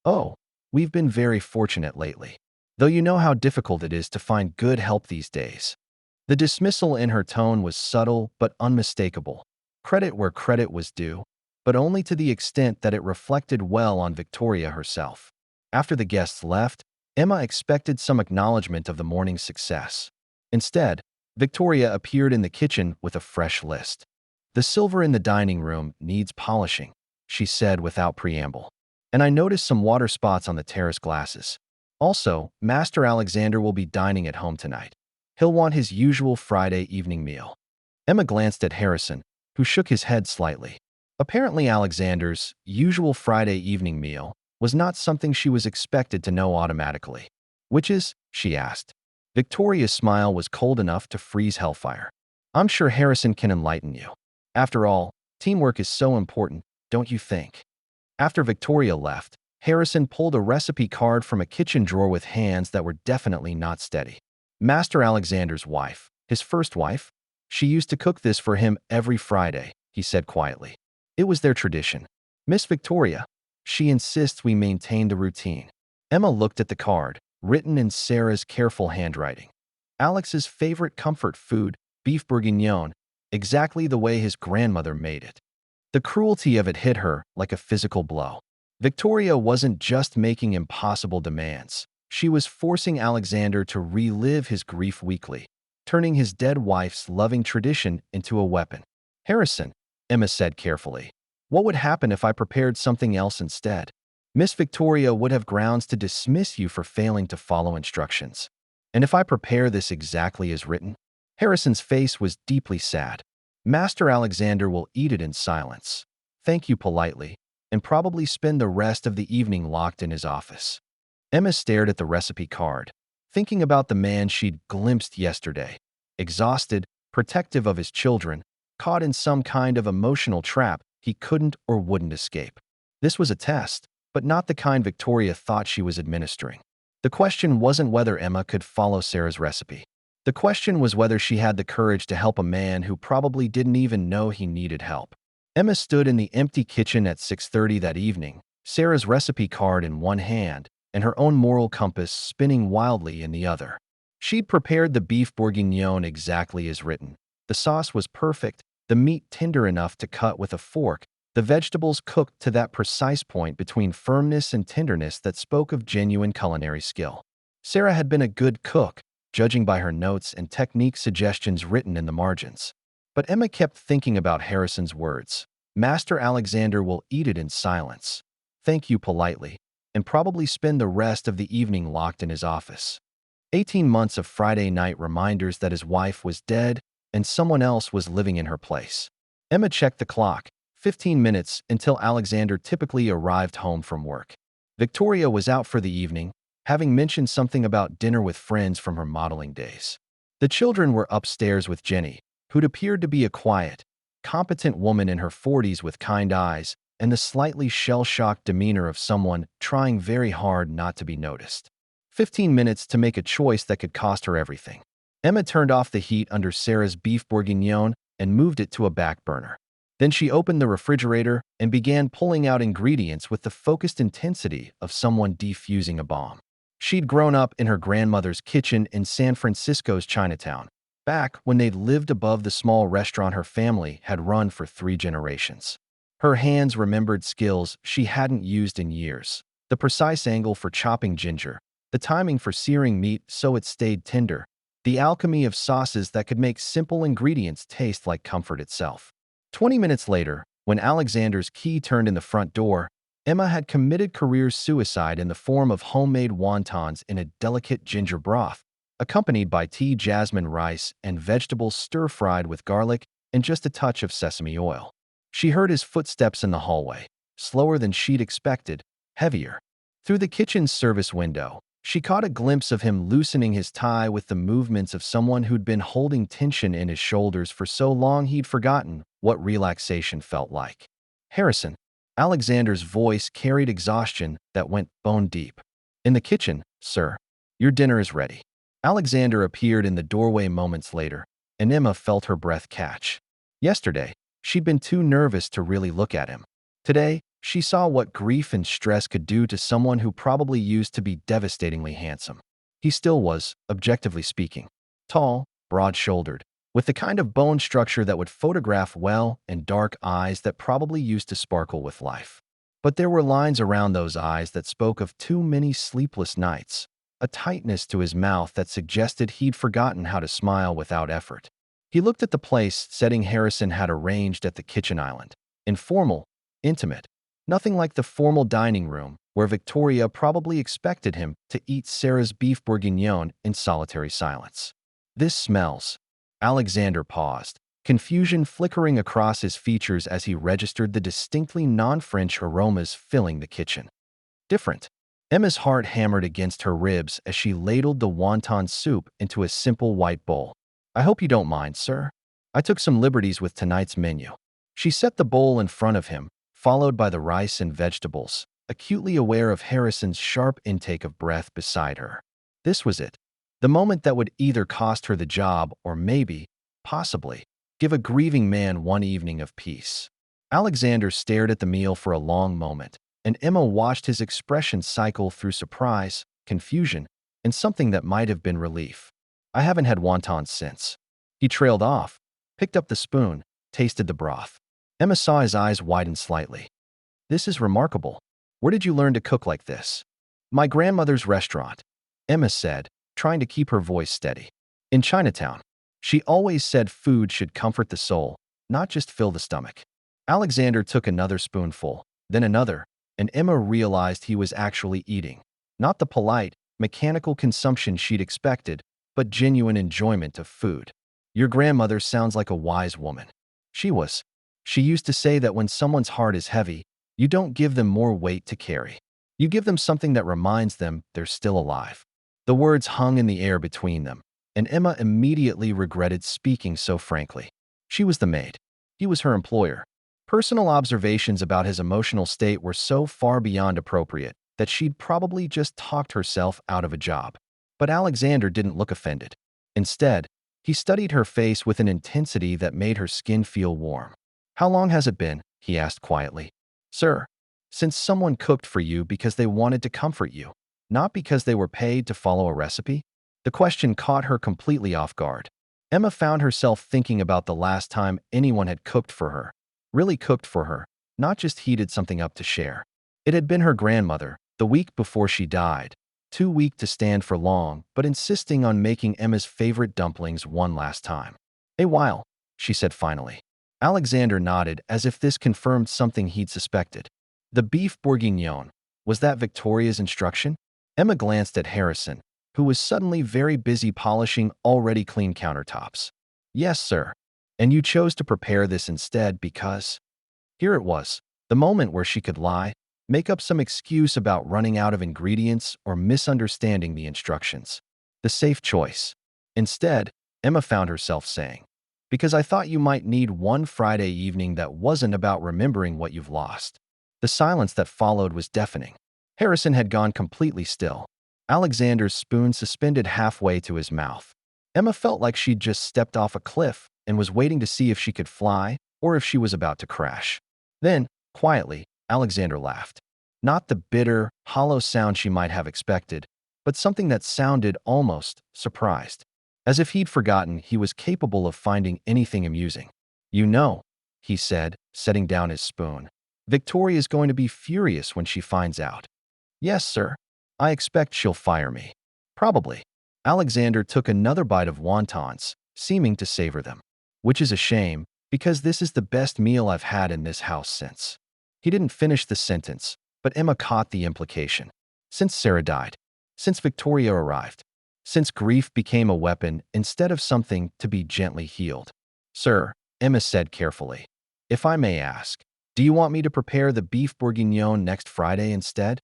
Oh, we've been very fortunate lately. Though you know how difficult it is to find good help these days. The dismissal in her tone was subtle but unmistakable. Credit where credit was due. but only to the extent that it reflected well on Victoria herself. After the guests left, Emma expected some acknowledgement of the morning's success. Instead, Victoria appeared in the kitchen with a fresh list. "The silver in the dining room needs polishing," she said without preamble. "And I noticed some water spots on the terrace glasses. Also, Master Alexander will be dining at home tonight. He'll want his usual Friday evening meal." Emma glanced at Harrison, who shook his head slightly. Apparently, Alexander's usual Friday evening meal was not something she was expected to know automatically. "Which is?" she asked. Victoria's smile was cold enough to freeze hellfire. "I'm sure Harrison can enlighten you. After all, teamwork is so important, don't you think?" After Victoria left, Harrison pulled a recipe card from a kitchen drawer with hands that were definitely not steady. "Master Alexander's wife, his first wife? She used to cook this for him every Friday," he said quietly. "It was their tradition. Miss Victoria, she insists we maintain the routine." Emma looked at the card, written in Sarah's careful handwriting. "Alex's favorite comfort food, beef bourguignon, exactly the way his grandmother made it." The cruelty of it hit her like a physical blow. Victoria wasn't just making impossible demands. She was forcing Alexander to relive his grief weekly, turning his dead wife's loving tradition into a weapon. "Harrison," Emma said carefully, "what would happen if I prepared something else instead? Miss Victoria would have grounds to dismiss you for failing to follow instructions. And if I prepare this exactly as written?" Harrison's face was deeply sad. "Master Alexander will eat it in silence, thank you politely, and probably spend the rest of the evening locked in his office." Emma stared at the recipe card, thinking about the man she'd glimpsed yesterday, exhausted, protective of his children, caught in some kind of emotional trap he couldn't or wouldn't escape. This was a test, but not the kind Victoria thought she was administering. The question wasn't whether Emma could follow Sarah's recipe. The question was whether she had the courage to help a man who probably didn't even know he needed help. Emma stood in the empty kitchen at 6:30 that evening, Sarah's recipe card in one hand and her own moral compass spinning wildly in the other. She'd prepared the beef bourguignon exactly as written. The sauce was perfect, the meat tender enough to cut with a fork, the vegetables cooked to that precise point between firmness and tenderness that spoke of genuine culinary skill. Sarah had been a good cook, judging by her notes and technique suggestions written in the margins. But Emma kept thinking about Harrison's words. "Master Alexander will eat it in silence, thank you politely, and probably spend the rest of the evening locked in his office." 18 months of Friday night reminders that his wife was dead and someone else was living in her place. Emma checked the clock, 15 minutes until Alexander typically arrived home from work. Victoria was out for the evening, having mentioned something about dinner with friends from her modeling days. The children were upstairs with Jenny, who'd appeared to be a quiet, competent woman in her 40s with kind eyes and the slightly shell-shocked demeanor of someone trying very hard not to be noticed. 15 minutes to make a choice that could cost her everything. Emma turned off the heat under Sarah's beef bourguignon and moved it to a back burner. Then she opened the refrigerator and began pulling out ingredients with the focused intensity of someone defusing a bomb. She'd grown up in her grandmother's kitchen in San Francisco's Chinatown, back when they'd lived above the small restaurant her family had run for 3 generations. Her hands remembered skills she hadn't used in years. The precise angle for chopping ginger, the timing for searing meat so it stayed tender, the alchemy of sauces that could make simple ingredients taste like comfort itself. 20 minutes later, when Alexander's key turned in the front door, Emma had committed career suicide in the form of homemade wontons in a delicate ginger broth, accompanied by tea, jasmine rice, and vegetables stir-fried with garlic and just a touch of sesame oil. She heard his footsteps in the hallway, slower than she'd expected, heavier. Through the kitchen's service window, she caught a glimpse of him loosening his tie with the movements of someone who'd been holding tension in his shoulders for so long he'd forgotten what relaxation felt like. "Harrison." Alexander's voice carried exhaustion that went bone deep. "In the kitchen, sir. Your dinner is ready." Alexander appeared in the doorway moments later, and Emma felt her breath catch. Yesterday, she'd been too nervous to really look at him. Today, she saw what grief and stress could do to someone who probably used to be devastatingly handsome. He still was, objectively speaking, tall, broad-shouldered, with the kind of bone structure that would photograph well and dark eyes that probably used to sparkle with life. But there were lines around those eyes that spoke of too many sleepless nights, a tightness to his mouth that suggested he'd forgotten how to smile without effort. He looked at the place setting Harrison had arranged at the kitchen island. Informal, intimate, nothing like the formal dining room where Victoria probably expected him to eat Sarah's beef bourguignon in solitary silence. This smells. Alexander paused, confusion flickering across his features as he registered the distinctly non-French aromas filling the kitchen. Different. Emma's heart hammered against her ribs as she ladled the wonton soup into a simple white bowl. "I hope you don't mind, sir. I took some liberties with tonight's menu." She set the bowl in front of him, followed by the rice and vegetables, acutely aware of Harrison's sharp intake of breath beside her. This was it. The moment that would either cost her the job or maybe, possibly, give a grieving man one evening of peace. Alexander stared at the meal for a long moment, and Emma watched his expression cycle through surprise, confusion, and something that might have been relief. "I haven't had wontons since." He trailed off, picked up the spoon, tasted the broth. Emma saw his eyes widen slightly. "This is remarkable. Where did you learn to cook like this?" "My grandmother's restaurant," Emma said, trying to keep her voice steady. "In Chinatown. She always said food should comfort the soul, not just fill the stomach." Alexander took another spoonful, then another, and Emma realized he was actually eating. Not the polite, mechanical consumption she'd expected, but genuine enjoyment of food. "Your grandmother sounds like a wise woman." She was. She used to say that when someone's heart is heavy, you don't give them more weight to carry. You give them something that reminds them they're still alive. The words hung in the air between them, and Emma immediately regretted speaking so frankly. She was the maid. He was her employer. Personal observations about his emotional state were so far beyond appropriate that she'd probably just talked herself out of a job. But Alexander didn't look offended. Instead, he studied her face with an intensity that made her skin feel warm. "How long has it been?" he asked quietly. "Sir, since someone cooked for you because they wanted to comfort you, not because they were paid to follow a recipe?" The question caught her completely off guard. Emma found herself thinking about the last time anyone had cooked for her, really cooked for her, not just heated something up to share. It had been her grandmother, the week before she died, too weak to stand for long, but insisting on making Emma's favorite dumplings one last time. "A while," she said finally. Alexander nodded as if this confirmed something he'd suspected. "The beef bourguignon, was that Victoria's instruction?" Emma glanced at Harrison, who was suddenly very busy polishing already clean countertops. "Yes, sir. And you chose to prepare this instead because—" Here it was, the moment where she could lie, make up some excuse about running out of ingredients or misunderstanding the instructions. The safe choice. Instead, Emma found herself saying, "Because I thought you might need one Friday evening that wasn't about remembering what you've lost." The silence that followed was deafening. Harrison had gone completely still, Alexander's spoon suspended halfway to his mouth. Emma felt like she'd just stepped off a cliff and was waiting to see if she could fly or if she was about to crash. Then, quietly, Alexander laughed. Not the bitter, hollow sound she might have expected, but something that sounded almost surprised, as if he'd forgotten he was capable of finding anything amusing. "You know," he said, setting down his spoon, "Victoria's going to be furious when she finds out." "Yes, sir. I expect she'll fire me." "Probably." Alexander took another bite of wontons, seeming to savor them. "Which is a shame, because this is the best meal I've had in this house since." He didn't finish the sentence, but Emma caught the implication. Since Sarah died. Since Victoria arrived. Since grief became a weapon instead of something to be gently healed. "Sir," Emma said carefully, "if I may ask, do you want me to prepare the beef bourguignon next Friday instead?"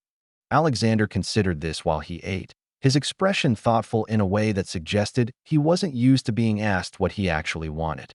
Alexander considered this while he ate, his expression thoughtful in a way that suggested he wasn't used to being asked what he actually wanted.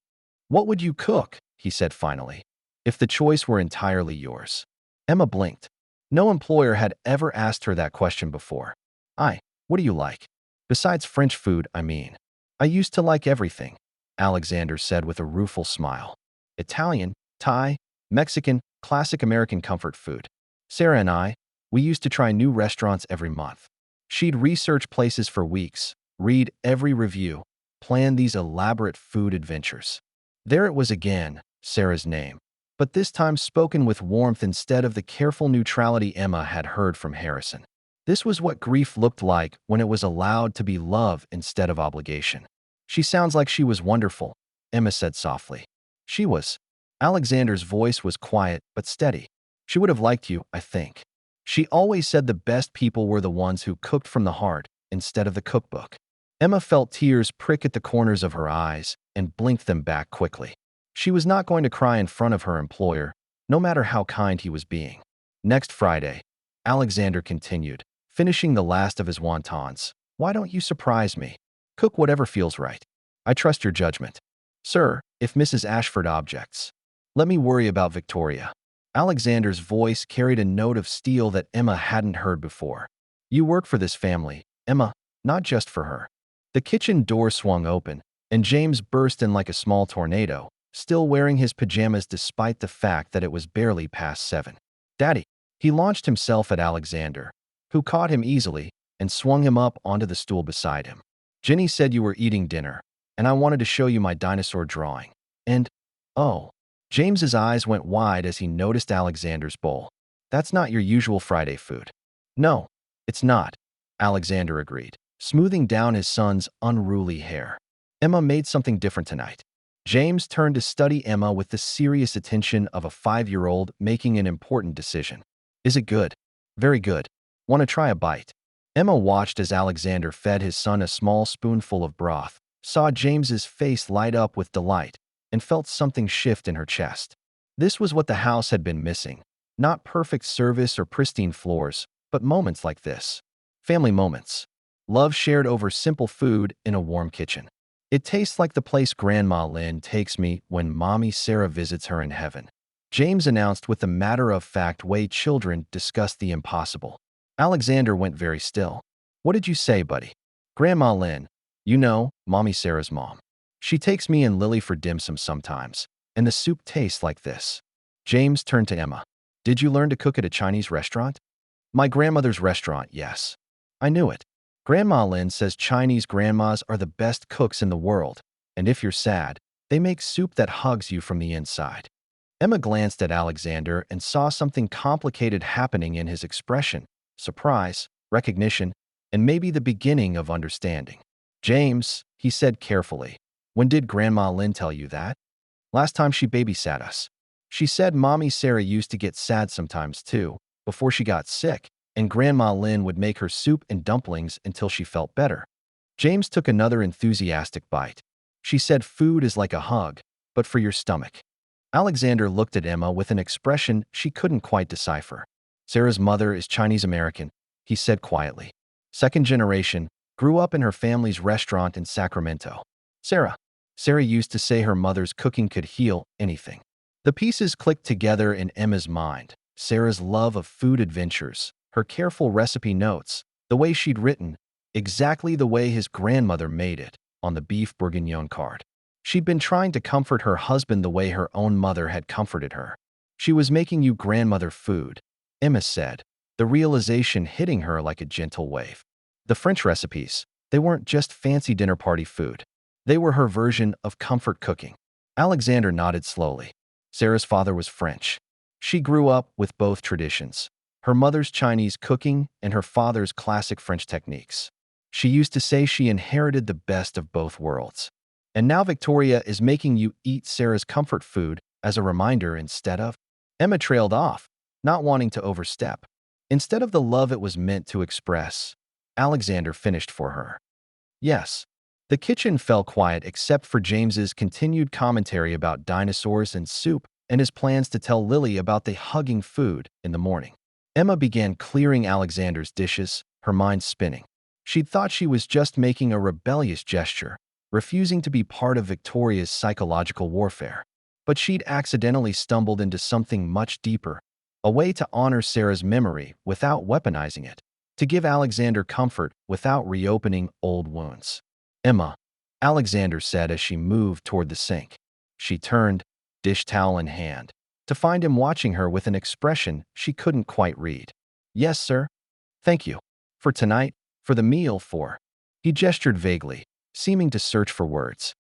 "What would you cook?" he said finally, "if the choice were entirely yours?" Emma blinked. No employer had ever asked her that question before. What do you like? Besides French food, I mean." "I used to like everything," Alexander said with a rueful smile. "Italian, Thai, Mexican, classic American comfort food. Sarah and we used to try new restaurants every month. She'd research places for weeks, read every review, plan these elaborate food adventures. There it was again, Sarah's name, but this time spoken with warmth instead of the careful neutrality Emma had heard from Harrison. This was what grief looked like when it was allowed to be love instead of obligation. She sounds like she was wonderful, Emma said softly. She was. Alexander's voice was quiet but steady. She would have liked you, I think. She always said the best people were the ones who cooked from the heart instead of the cookbook. Emma felt tears prick at the corners of her eyes and blinked them back quickly. She was not going to cry in front of her employer, no matter how kind he was being. Next Friday, Alexander continued, finishing the last of his wontons. Why don't you surprise me? Cook whatever feels right. I trust your judgment. Sir, if Mrs. Ashford objects, let me worry about Victoria. Alexander's voice carried a note of steel that Emma hadn't heard before. You work for this family, Emma, not just for her. The kitchen door swung open, and James burst in like a small tornado, still wearing his pajamas despite the fact that it was barely past 7. Daddy! He launched himself at Alexander, who caught him easily and swung him up onto the stool beside him. Jenny said you were eating dinner, and I wanted to show you my dinosaur drawing. And, oh. James's eyes went wide as he noticed Alexander's bowl. That's not your usual Friday food. No, it's not, Alexander agreed, smoothing down his son's unruly hair. Emma made something different tonight. James turned to study Emma with the serious attention of a 5-year-old making an important decision. Is it good? Very good. Want to try a bite? Emma watched as Alexander fed his son a small spoonful of broth, saw James's face light up with delight, and felt something shift in her chest. This was what the house had been missing. Not perfect service or pristine floors, but moments like this. Family moments. Love shared over simple food in a warm kitchen. It tastes like the place Grandma Lynn takes me when Mommy Sarah visits her in heaven, James announced with the matter-of-fact way children discuss the impossible. Alexander went very still. What did you say, buddy? Grandma Lynn. You know, Mommy Sarah's mom. She takes me and Lily for dim sum sometimes, and the soup tastes like this. James turned to Emma. Did you learn to cook at a Chinese restaurant? My grandmother's restaurant, yes. I knew it. Grandma Lynn says Chinese grandmas are the best cooks in the world, and if you're sad, they make soup that hugs you from the inside. Emma glanced at Alexander and saw something complicated happening in his expression. Surprise, recognition, and maybe the beginning of understanding. James, he said carefully. When did Grandma Lynn tell you that? Last time she babysat us. She said Mommy Sarah used to get sad sometimes too, before she got sick, and Grandma Lynn would make her soup and dumplings until she felt better. James took another enthusiastic bite. She said food is like a hug, but for your stomach. Alexander looked at Emma with an expression she couldn't quite decipher. Sarah's mother is Chinese American, he said quietly. Second generation, grew up in her family's restaurant in Sacramento. Sarah used to say her mother's cooking could heal anything. The pieces clicked together in Emma's mind. Sarah's love of food adventures, her careful recipe notes, the way she'd written, exactly the way his grandmother made it, on the beef bourguignon card. She'd been trying to comfort her husband the way her own mother had comforted her. She was making you grandmother food, Emma said, the realization hitting her like a gentle wave. The French recipes, they weren't just fancy dinner party food. They were her version of comfort cooking. Alexander nodded slowly. Sarah's father was French. She grew up with both traditions, her mother's Chinese cooking and her father's classic French techniques. She used to say she inherited the best of both worlds. And now Victoria is making you eat Sarah's comfort food as a reminder instead of. Emma trailed off, not wanting to overstep. Instead of the love it was meant to express, Alexander finished for her. Yes. The kitchen fell quiet except for James's continued commentary about dinosaurs and soup and his plans to tell Lily about the hugging food in the morning. Emma began clearing Alexander's dishes, her mind spinning. She'd thought she was just making a rebellious gesture, refusing to be part of Victoria's psychological warfare. But she'd accidentally stumbled into something much deeper, a way to honor Sarah's memory without weaponizing it, to give Alexander comfort without reopening old wounds. Emma, Alexander said as she moved toward the sink. She turned, dish towel in hand, to find him watching her with an expression she couldn't quite read. Yes, sir. Thank you. For tonight, for the meal, for. He gestured vaguely. seeming to search for words,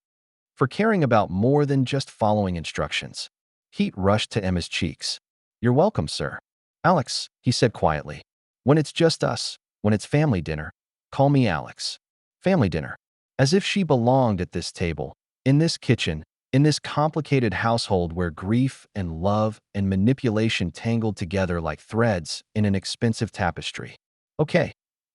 for caring about more than just following instructions. Heat rushed to Emma's cheeks. "You're welcome, sir." "Alex," he said quietly. "When it's just us, when it's family dinner, call me Alex." Family dinner. As if she belonged at this table, in this kitchen, in this complicated household where grief and love and manipulation tangled together like threads in an expensive tapestry. "Okay,"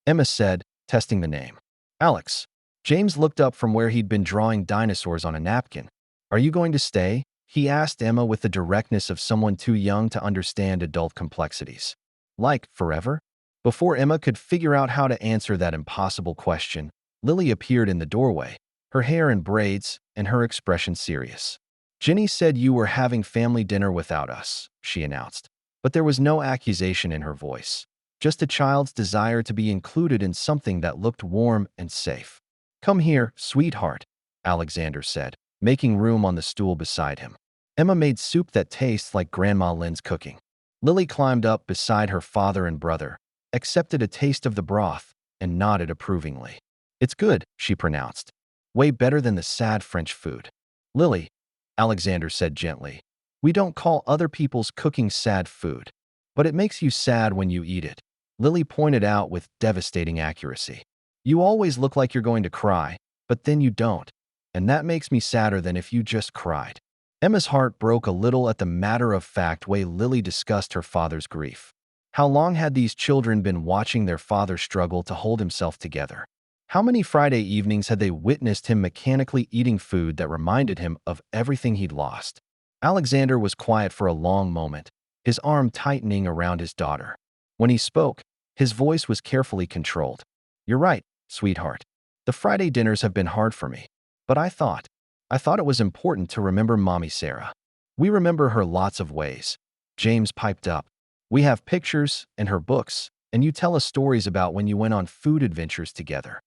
Emma said, testing the name. "Alex." James looked up from where he'd been drawing dinosaurs on a napkin. "Are you going to stay?" he asked Emma with the directness of someone too young to understand adult complexities. "Like, forever?" Before Emma could figure out how to answer that impossible question, Lily appeared in the doorway, her hair in braids and her expression serious. "Jenny said you were having family dinner without us," she announced. But there was no accusation in her voice, just a child's desire to be included in something that looked warm and safe. "Come here, sweetheart," Alexander said, making room on the stool beside him. Emma made soup that tastes like Grandma Lynn's cooking. Lily climbed up beside her father and brother, accepted a taste of the broth, and nodded approvingly. "It's good," she pronounced. "Way better than the sad French food." "Lily," Alexander said gently, "we don't call other people's cooking sad food, but it makes you sad when you eat it," Lily pointed out with devastating accuracy. "You always look like you're going to cry, but then you don't, and that makes me sadder than if you just cried." Emma's heart broke a little at the matter-of-fact way Lily discussed her father's grief. How long had these children been watching their father struggle to hold himself together? How many Friday evenings had they witnessed him mechanically eating food that reminded him of everything he'd lost? Alexander was quiet for a long moment, his arm tightening around his daughter. When he spoke, his voice was carefully controlled. "You're right, sweetheart. The Friday dinners have been hard for me. But I thought it was important to remember Mommy Sarah. We remember her lots of ways." James piped up. "We have pictures and her books, and you tell us stories about when you went on food adventures together.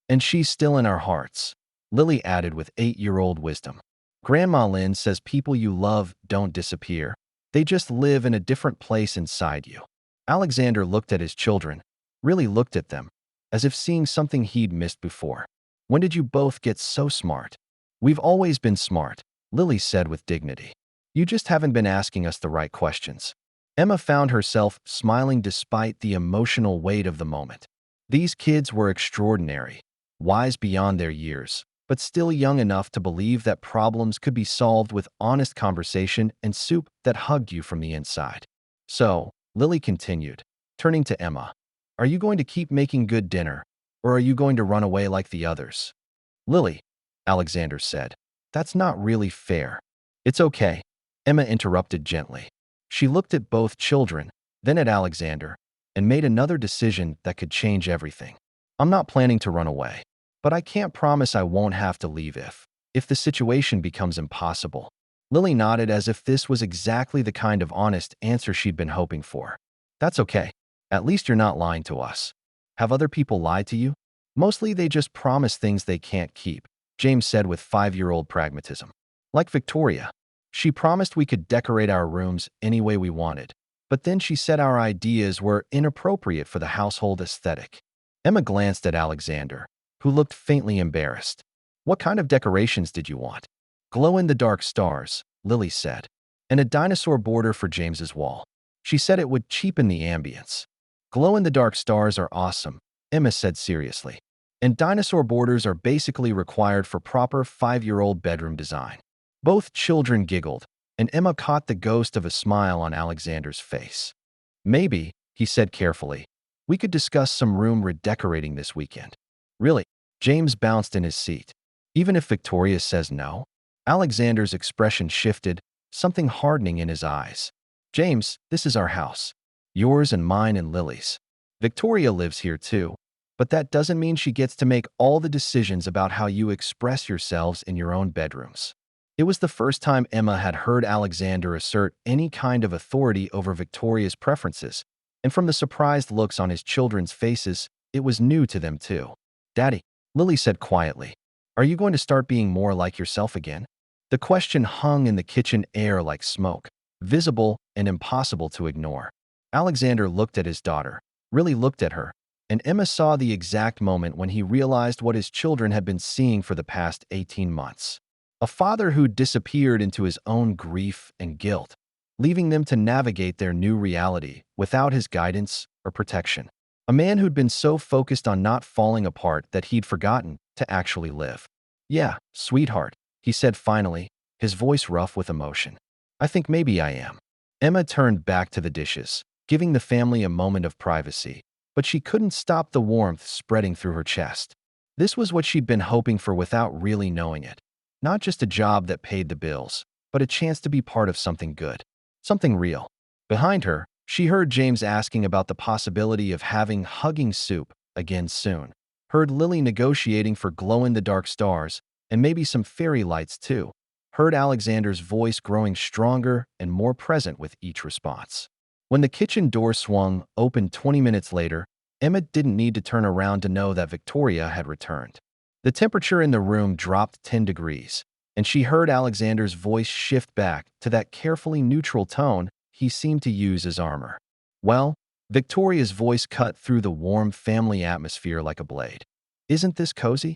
And she's still in our hearts," Lily added with 8-year-old wisdom. "Grandma Lynn says people you love don't disappear. They just live in a different place inside you." Alexander looked at his children, really looked at them, as if seeing something he'd missed before. "When did you both get so smart?" "We've always been smart," Lily said with dignity. "You just haven't been asking us the right questions." Emma found herself smiling despite the emotional weight of the moment. These kids were extraordinary, wise beyond their years, but still young enough to believe that problems could be solved with honest conversation and soup that hugged you from the inside. "So," Lily continued, turning to Emma, "are you going to keep making good dinner, or are you going to run away like the others?" "Lily," Alexander said, "that's not really fair." "It's okay," Emma interrupted gently. She looked at both children, then at Alexander, and made another decision that could change everything. "I'm not planning to run away, but I can't promise I won't have to leave if the situation becomes impossible." Lily nodded as if this was exactly the kind of honest answer she'd been hoping for. "That's okay. At least you're not lying to us. Have other people lied to you?" "Mostly they just promise things they can't keep," James said with 5-year-old pragmatism. "Like Victoria. She promised we could decorate our rooms any way we wanted, but then she said our ideas were inappropriate for the household aesthetic." Emma glanced at Alexander, who looked faintly embarrassed. "What kind of decorations did you want?" "Glow-in-the-dark stars," Lily said, "and a dinosaur border for James's wall. She said it would cheapen the ambience." "Glow-in-the-dark stars are awesome," Emma said seriously, "and dinosaur borders are basically required for proper 5-year-old bedroom design." Both children giggled, and Emma caught the ghost of a smile on Alexander's face. "Maybe," he said carefully, "we could discuss some room redecorating this weekend." "Really?" James bounced in his seat. "Even if Victoria says no?" Alexander's expression shifted, something hardening in his eyes. "James, this is our house. Yours and mine and Lily's. Victoria lives here too, but that doesn't mean she gets to make all the decisions about how you express yourselves in your own bedrooms." It was the first time Emma had heard Alexander assert any kind of authority over Victoria's preferences, and from the surprised looks on his children's faces, it was new to them too. "Daddy," Lily said quietly, "are you going to start being more like yourself again?" The question hung in the kitchen air like smoke, visible and impossible to ignore. Alexander looked at his daughter, really looked at her, and Emma saw the exact moment when he realized what his children had been seeing for the past 18 months. A father who disappeared into his own grief and guilt, leaving them to navigate their new reality without his guidance or protection. A man who'd been so focused on not falling apart that he'd forgotten to actually live. "Yeah, sweetheart," he said finally, his voice rough with emotion. "I think maybe I am." Emma turned back to the dishes, giving the family a moment of privacy, but she couldn't stop the warmth spreading through her chest. This was what she'd been hoping for without really knowing it. Not just a job that paid the bills, but a chance to be part of something good, something real. Behind her, she heard James asking about the possibility of having hugging soup again soon. Heard Lily negotiating for glow-in-the-dark stars, and maybe some fairy lights too. Heard Alexander's voice growing stronger and more present with each response. When the kitchen door swung open 20 minutes later, Emma didn't need to turn around to know that Victoria had returned. The temperature in the room dropped 10 degrees, and she heard Alexander's voice shift back to that carefully neutral tone he seemed to use as armor. "Well," Victoria's voice cut through the warm family atmosphere like a blade. "Isn't this cozy?"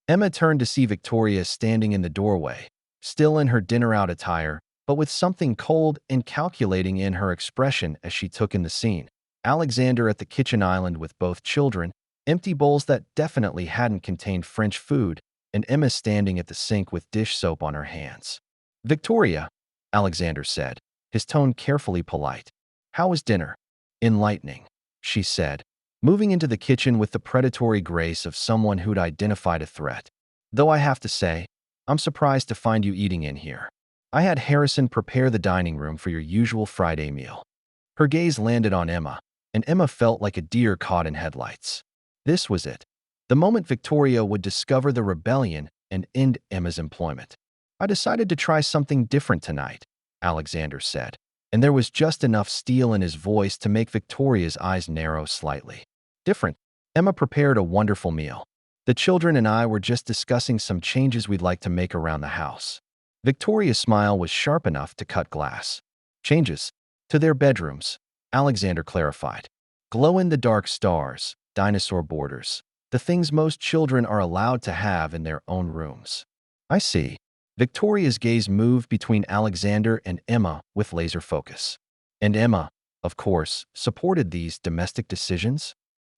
Emma turned to see Victoria standing in the doorway, still in her dinner-out attire, but with something cold and calculating in her expression as she took in the scene. Alexander at the kitchen island with both children, empty bowls that definitely hadn't contained French food, and Emma standing at the sink with dish soap on her hands. "Victoria," Alexander said, his tone carefully polite. "How was dinner?" "Enlightening," she said, moving into the kitchen with the predatory grace of someone who'd identified a threat. "Though I have to say, I'm surprised to find you eating in here. I had Harrison prepare the dining room for your usual Friday meal." Her gaze landed on Emma, and Emma felt like a deer caught in headlights. This was it. The moment Victoria would discover the rebellion and end Emma's employment. "I decided to try something different tonight," Alexander said, and there was just enough steel in his voice to make Victoria's eyes narrow slightly. "Different?" "Emma prepared a wonderful meal. The children and I were just discussing some changes we'd like to make around the house." Victoria's smile was sharp enough to cut glass. "Changes?" "To their bedrooms," Alexander clarified. "Glow-in-the-dark stars, dinosaur borders, the things most children are allowed to have in their own rooms." "I see." Victoria's gaze moved between Alexander and Emma with laser focus. And Emma, of course, supported these domestic decisions?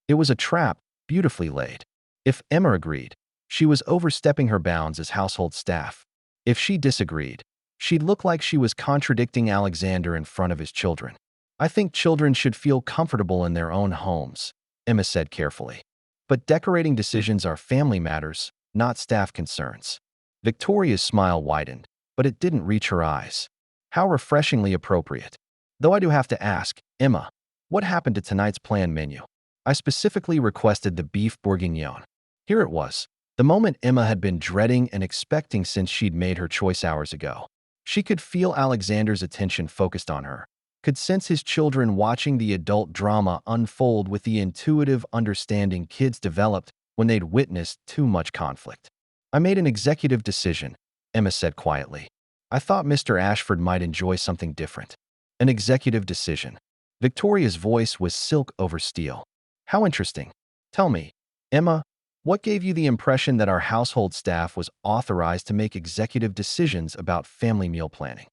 It was a trap, beautifully laid. If Emma agreed, she was overstepping her bounds as household staff. If she disagreed, she'd look like she was contradicting Alexander in front of his children. "I think children should feel comfortable in their own homes," Emma said carefully. "But decorating decisions are family matters, not staff concerns." Victoria's smile widened, but it didn't reach her eyes. How refreshingly appropriate. "Though I do have to ask, Emma, what happened to tonight's planned menu? I specifically requested the beef bourguignon." Here it was, the moment Emma had been dreading and expecting since she'd made her choice hours ago. She could feel Alexander's attention focused on her, could sense his children watching the adult drama unfold with the intuitive understanding kids developed when they'd witnessed too much conflict. "I made an executive decision," Emma said quietly. "I thought Mr. Ashford might enjoy something different." "An executive decision." Victoria's voice was silk over steel. "How interesting. Tell me, Emma, what gave you the impression that our household staff was authorized to make executive decisions about family meal planning?"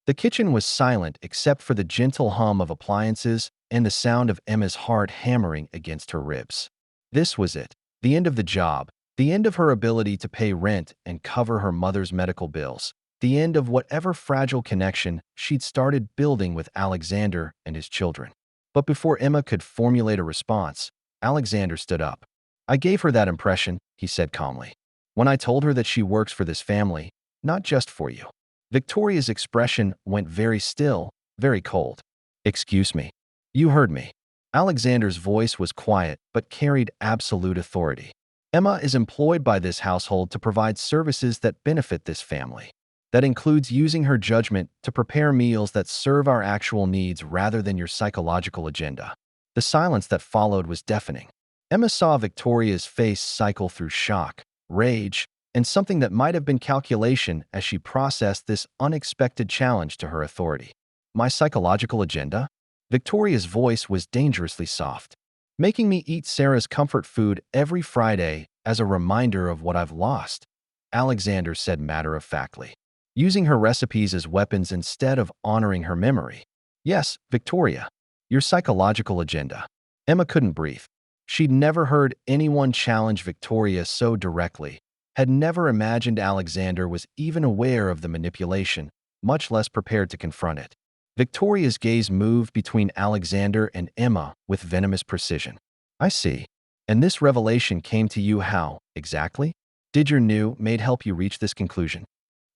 The kitchen was silent except for the gentle hum of appliances and the sound of Emma's heart hammering against her ribs. This was it, the end of the job, the end of her ability to pay rent and cover her mother's medical bills, the end of whatever fragile connection she'd started building with Alexander and his children. But before Emma could formulate a response, Alexander stood up. "I gave her that impression," he said calmly, "when I told her that she works for this family, not just for you." Victoria's expression went very still, very cold. "Excuse me." "You heard me." Alexander's voice was quiet but carried absolute authority. "Emma is employed by this household to provide services that benefit this family. That includes using her judgment to prepare meals that serve our actual needs rather than your psychological agenda." The silence that followed was deafening. Emma saw Victoria's face cycle through shock, rage, and something that might have been calculation as she processed this unexpected challenge to her authority. "My psychological agenda?" Victoria's voice was dangerously soft. making me eat Sarah's comfort food every Friday as a reminder of what I've lost, Alexander said matter-of-factly, using her recipes as weapons instead of honoring her memory. Yes, Victoria, your psychological agenda. Emma couldn't breathe. She'd never heard anyone challenge Victoria so directly, had never imagined Alexander was even aware of the manipulation, much less prepared to confront it. Victoria's gaze moved between Alexander and Emma with venomous precision. I see. And this revelation came to you how, exactly? Did your new maid help you reach this conclusion?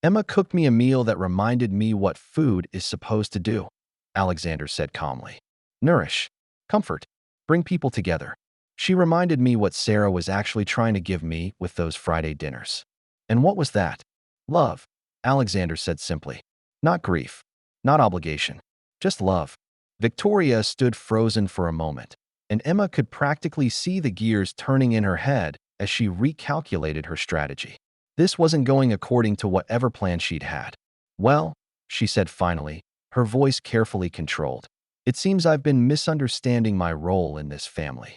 Emma cooked me a meal that reminded me what food is supposed to do, Alexander said calmly. Nourish, comfort, bring people together. She reminded me what Sarah was actually trying to give me with those Friday dinners. And what was that? Love, Alexander said simply. Not grief, not obligation, just love. Victoria stood frozen for a moment, and Emma could practically see the gears turning in her head as she recalculated her strategy. This wasn't going according to whatever plan she'd had. Well, she said finally, her voice carefully controlled. It seems I've been misunderstanding my role in this family.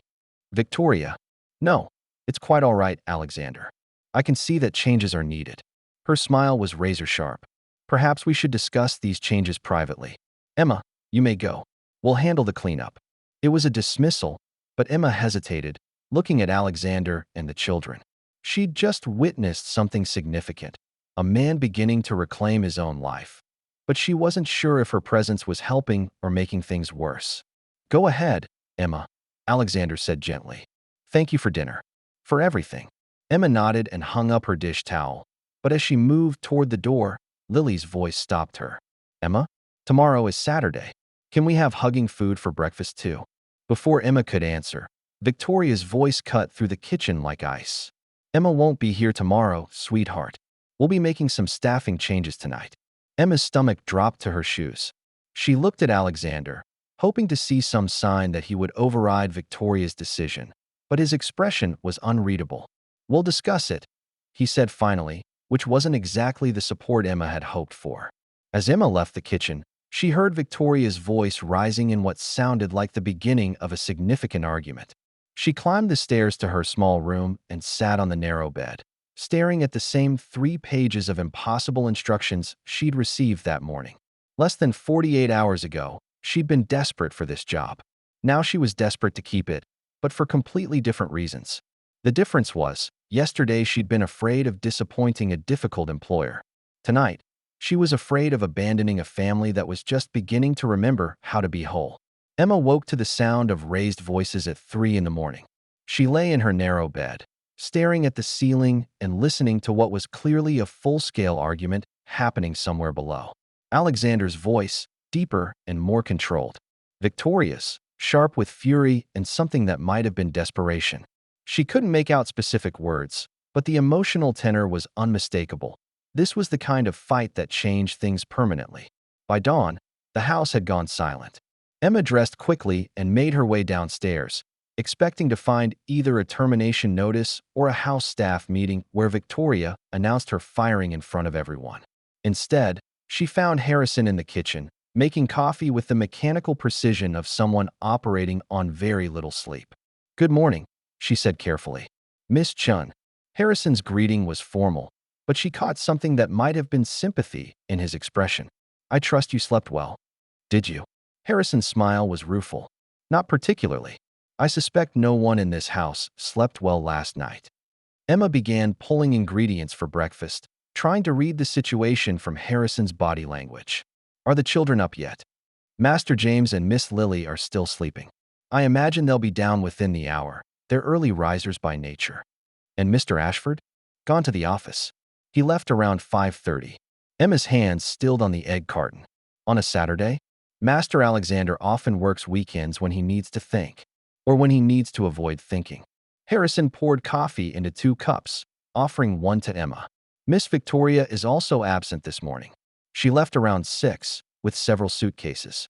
Victoria. No, it's quite all right, Alexander. I can see that changes are needed. Her smile was razor sharp. Perhaps we should discuss these changes privately. Emma, you may go. We'll handle the cleanup. It was a dismissal, but Emma hesitated, looking at Alexander and the children. She'd just witnessed something significant, a man beginning to reclaim his own life. But she wasn't sure if her presence was helping or making things worse. Go ahead, Emma, Alexander said gently. Thank you for dinner. For everything. Emma nodded and hung up her dish towel. But as she moved toward the door, Lily's voice stopped her. Emma, tomorrow is Saturday. Can we have hugging food for breakfast too? Before Emma could answer, Victoria's voice cut through the kitchen like ice. Emma won't be here tomorrow, sweetheart. We'll be making some staffing changes tonight. Emma's stomach dropped to her shoes. She looked at Alexander, hoping to see some sign that he would override Victoria's decision, but his expression was unreadable. We'll discuss it, he said finally, which wasn't exactly the support Emma had hoped for. As Emma left the kitchen, she heard Victoria's voice rising in what sounded like the beginning of a significant argument. She climbed the stairs to her small room and sat on the narrow bed, staring at the same 3 pages of impossible instructions she'd received that morning. Less than 48 hours ago, she'd been desperate for this job. Now she was desperate to keep it, but for completely different reasons. The difference was, yesterday she'd been afraid of disappointing a difficult employer. Tonight, she was afraid of abandoning a family that was just beginning to remember how to be whole. Emma woke to the sound of raised voices at 3 in the morning. She lay in her narrow bed, staring at the ceiling and listening to what was clearly a full-scale argument happening somewhere below. Alexander's voice, deeper and more controlled. Victoria's, sharp with fury and something that might have been desperation. She couldn't make out specific words, but the emotional tenor was unmistakable. This was the kind of fight that changed things permanently. By dawn, the house had gone silent. Emma dressed quickly and made her way downstairs, expecting to find either a termination notice or a house staff meeting where Victoria announced her firing in front of everyone. Instead, she found Harrison in the kitchen, making coffee with the mechanical precision of someone operating on very little sleep. Good morning, she said carefully. Miss Chun. Harrison's greeting was formal, but she caught something that might have been sympathy in his expression. I trust you slept well. Did you? Harrison's smile was rueful. Not particularly. I suspect no one in this house slept well last night. Emma began pulling ingredients for breakfast, trying to read the situation from Harrison's body language. Are the children up yet? Master James and Miss Lily are still sleeping. I imagine they'll be down within the hour. They're early risers by nature. And Mr. Ashford? Gone to the office. He left around 5:30. Emma's hands stilled on the egg carton. On a Saturday, Master Alexander often works weekends when he needs to think, or when he needs to avoid thinking. Harrison poured coffee into 2 cups, offering one to Emma. Miss Victoria is also absent this morning. She left around 6, with several suitcases.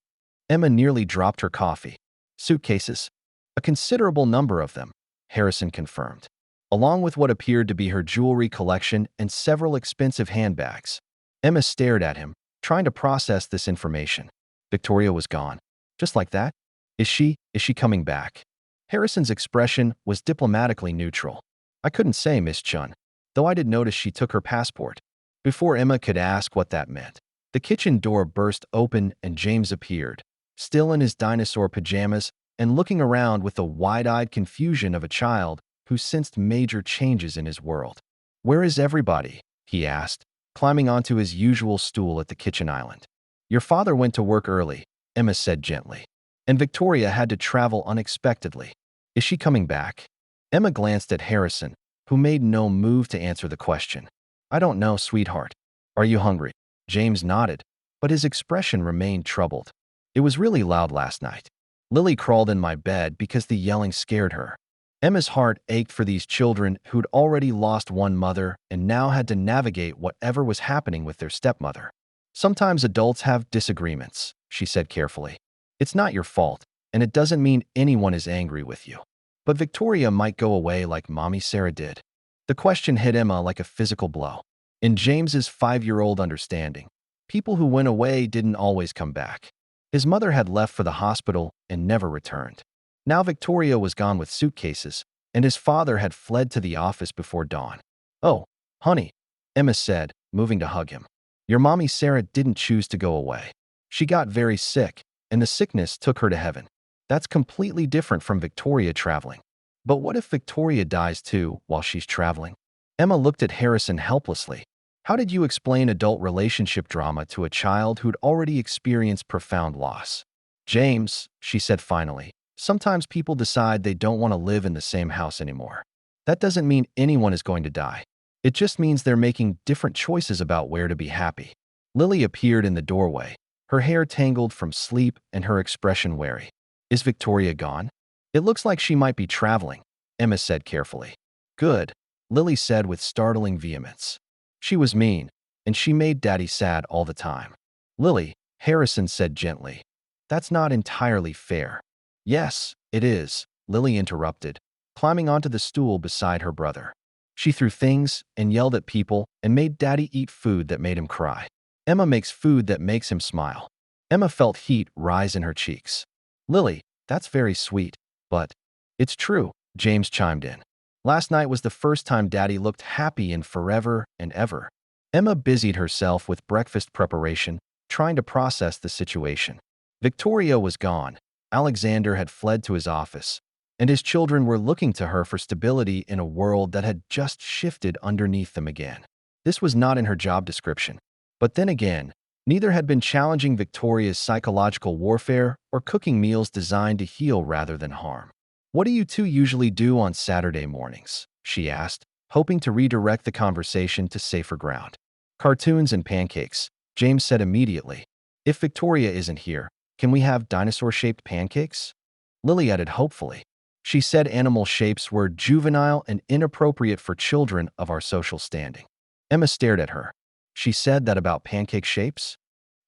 Emma nearly dropped her coffee. Suitcases? A considerable number of them, Harrison confirmed, along with what appeared to be her jewelry collection and several expensive handbags. Emma stared at him, trying to process this information. Victoria was gone. Just like that? Is she coming back? Harrison's expression was diplomatically neutral. I couldn't say, Miss Chun, though I did notice she took her passport. Before Emma could ask what that meant, the kitchen door burst open and James appeared, still in his dinosaur pajamas and looking around with the wide-eyed confusion of a child who sensed major changes in his world. "Where is everybody?" he asked, climbing onto his usual stool at the kitchen island. "Your father went to work early," Emma said gently, "and Victoria had to travel unexpectedly. Is she coming back?" Emma glanced at Harrison, who made no move to answer the question. "I don't know, sweetheart. Are you hungry?" James nodded, but his expression remained troubled. "It was really loud last night. Lily crawled in my bed because the yelling scared her." Emma's heart ached for these children who'd already lost one mother and now had to navigate whatever was happening with their stepmother. "Sometimes adults have disagreements," she said carefully. "It's not your fault, and it doesn't mean anyone is angry with you. But Victoria might go away like Mommy Sarah did." The question hit Emma like a physical blow. In James's 5-year-old understanding, people who went away didn't always come back. His mother had left for the hospital and never returned. Now Victoria was gone with suitcases, and his father had fled to the office before dawn. "Oh, honey," Emma said, moving to hug him. "Your mommy Sarah didn't choose to go away. She got very sick, and the sickness took her to heaven. That's completely different from Victoria traveling. But what if Victoria dies too while she's traveling?" Emma looked at Harrison helplessly. How did you explain adult relationship drama to a child who'd already experienced profound loss? "James," she said finally, "sometimes people decide they don't want to live in the same house anymore. That doesn't mean anyone is going to die. It just means they're making different choices about where to be happy." Lily appeared in the doorway, her hair tangled from sleep and her expression wary. "Is Victoria gone?" "It looks like she might be traveling," Emma said carefully. "Good," Lily said with startling vehemence. "She was mean, and she made Daddy sad all the time." "Lily," Harrison said gently, "that's not entirely fair." "Yes, it is," Lily interrupted, climbing onto the stool beside her brother. "She threw things and yelled at people and made Daddy eat food that made him cry. Emma makes food that makes him smile." Emma felt heat rise in her cheeks. "Lily, that's very sweet, but—" "It's true," James chimed in. "Last night was the first time Daddy looked happy in forever and ever." Emma busied herself with breakfast preparation, trying to process the situation. Victoria was gone. Alexander had fled to his office, and his children were looking to her for stability in a world that had just shifted underneath them again. This was not in her job description. But then again, neither had been challenging Victoria's psychological warfare or cooking meals designed to heal rather than harm. "What do you two usually do on Saturday mornings?" she asked, hoping to redirect the conversation to safer ground. "Cartoons and pancakes," James said immediately. "If Victoria isn't here, can we have dinosaur-shaped pancakes?" Lily added hopefully. She said animal shapes were juvenile and inappropriate for children of our social standing. Emma stared at her. "She said that about pancake shapes?"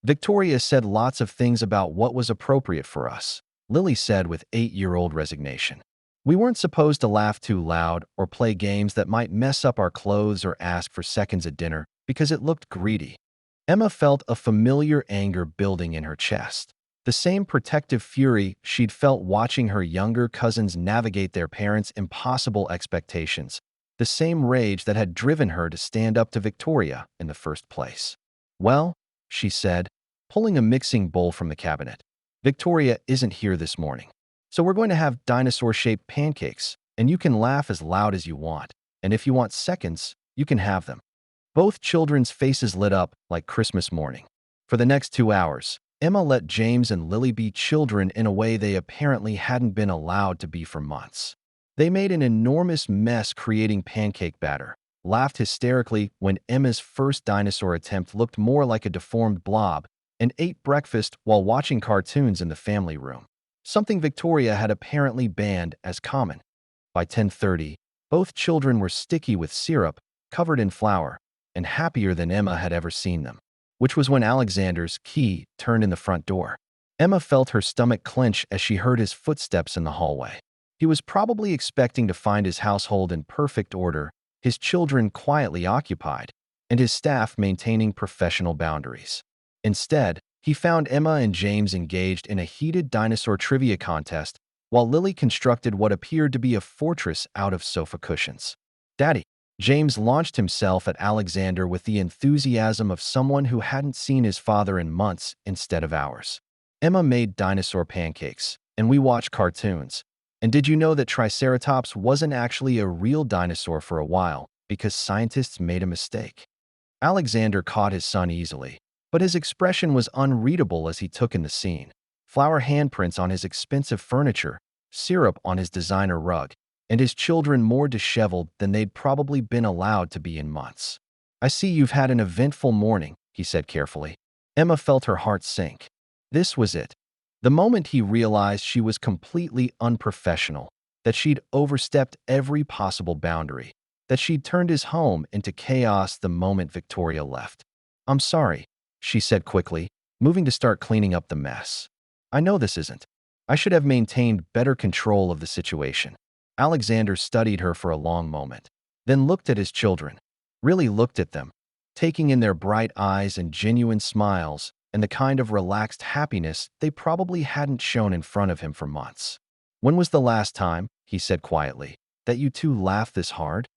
"Victoria said lots of things about what was appropriate for us," Lily said with 8-year-old resignation. "We weren't supposed to laugh too loud or play games that might mess up our clothes or ask for seconds at dinner because it looked greedy." Emma felt a familiar anger building in her chest. The same protective fury she'd felt watching her younger cousins navigate their parents' impossible expectations. The same rage that had driven her to stand up to Victoria in the first place. "Well," she said, pulling a mixing bowl from the cabinet, "Victoria isn't here this morning. So we're going to have dinosaur-shaped pancakes, and you can laugh as loud as you want. And if you want seconds, you can have them." Both children's faces lit up like Christmas morning. For the next 2 hours, Emma let James and Lily be children in a way they apparently hadn't been allowed to be for months. They made an enormous mess creating pancake batter, laughed hysterically when Emma's first dinosaur attempt looked more like a deformed blob, and ate breakfast while watching cartoons in the family room, something Victoria had apparently banned as common. By 10:30, both children were sticky with syrup, covered in flour, and happier than Emma had ever seen them, which was when Alexander's key turned in the front door. Emma felt her stomach clench as she heard his footsteps in the hallway. He was probably expecting to find his household in perfect order, his children quietly occupied, and his staff maintaining professional boundaries. Instead, he found Emma and James engaged in a heated dinosaur trivia contest while Lily constructed what appeared to be a fortress out of sofa cushions. "Daddy." James launched himself at Alexander with the enthusiasm of someone who hadn't seen his father in months instead of hours. "Emma made dinosaur pancakes, and we watched cartoons. And did you know that Triceratops wasn't actually a real dinosaur for a while because scientists made a mistake?" Alexander caught his son easily, but his expression was unreadable as he took in the scene. Flower handprints on his expensive furniture, syrup on his designer rug, and his children more disheveled than they'd probably been allowed to be in months. "I see you've had an eventful morning," he said carefully. Emma felt her heart sink. This was it. The moment he realized she was completely unprofessional, that she'd overstepped every possible boundary, that she'd turned his home into chaos the moment Victoria left. "I'm sorry," she said quickly, moving to start cleaning up the mess. "I know this isn't. I should have maintained better control of the situation." Alexander studied her for a long moment, then looked at his children, really looked at them, taking in their bright eyes and genuine smiles and the kind of relaxed happiness they probably hadn't shown in front of him for months. "When was the last time," he said quietly, "that you two laughed this hard?"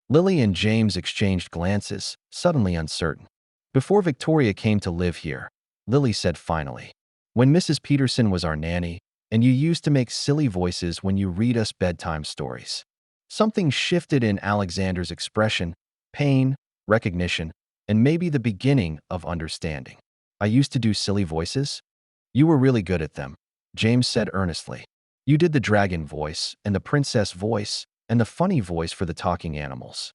Lily and James exchanged glances, suddenly uncertain. "Before Victoria came to live here," Lily said finally. "When Mrs. Peterson was our nanny, and you used to make silly voices when you read us bedtime stories." Something shifted in Alexander's expression: pain, recognition, and maybe the beginning of understanding. "I used to do silly voices?" "You were really good at them," James said earnestly. "You did the dragon voice, and the princess voice, and the funny voice for the talking animals."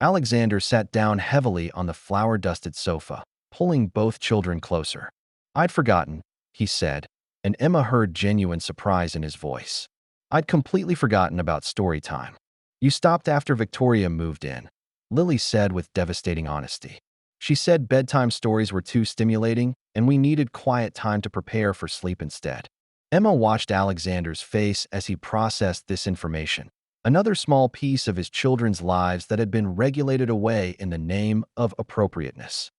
Alexander sat down heavily on the flour-dusted sofa, pulling both children closer. "I'd forgotten," he said, and Emma heard genuine surprise in his voice. "I'd completely forgotten about story time." "You stopped after Victoria moved in," Lily said with devastating honesty. "She said bedtime stories were too stimulating, and we needed quiet time to prepare for sleep instead." Emma watched Alexander's face as he processed this information, another small piece of his children's lives that had been regulated away in the name of appropriateness.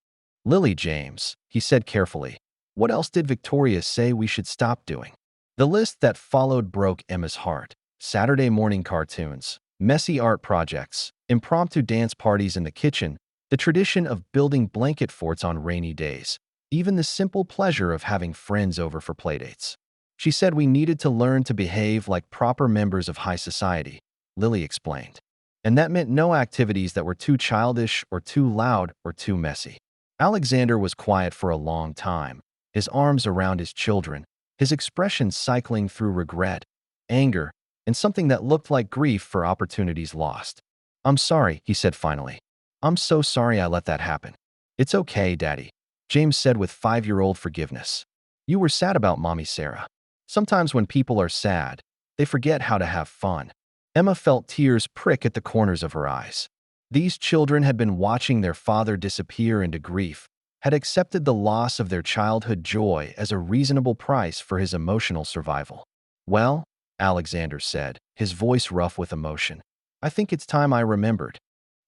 "Lily, James," he said carefully, "what else did Victoria say we should stop doing?" The list that followed broke Emma's heart. Saturday morning cartoons, messy art projects, impromptu dance parties in the kitchen, the tradition of building blanket forts on rainy days, even the simple pleasure of having friends over for playdates. She said we needed to learn to behave like proper members of high society, Lily explained. And that meant no activities that were too childish or too loud or too messy. Alexander was quiet for a long time, his arms around his children, his expression cycling through regret, anger, and something that looked like grief for opportunities lost. "I'm sorry," he said finally. "I'm so sorry I let that happen." "It's okay, Daddy," James said with 5-year-old forgiveness. "You were sad about Mommy Sarah. Sometimes when people are sad, they forget how to have fun." Emma felt tears prick at the corners of her eyes. These children had been watching their father disappear into grief, had accepted the loss of their childhood joy as a reasonable price for his emotional survival. "Well," Alexander said, his voice rough with emotion, "I think it's time I remembered."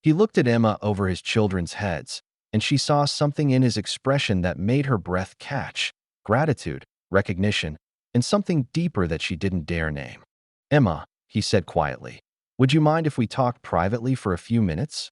He looked at Emma over his children's heads, and she saw something in his expression that made her breath catch: gratitude, recognition, and something deeper that she didn't dare name. "Emma," he said quietly, "would you mind if we talked privately for a few minutes?"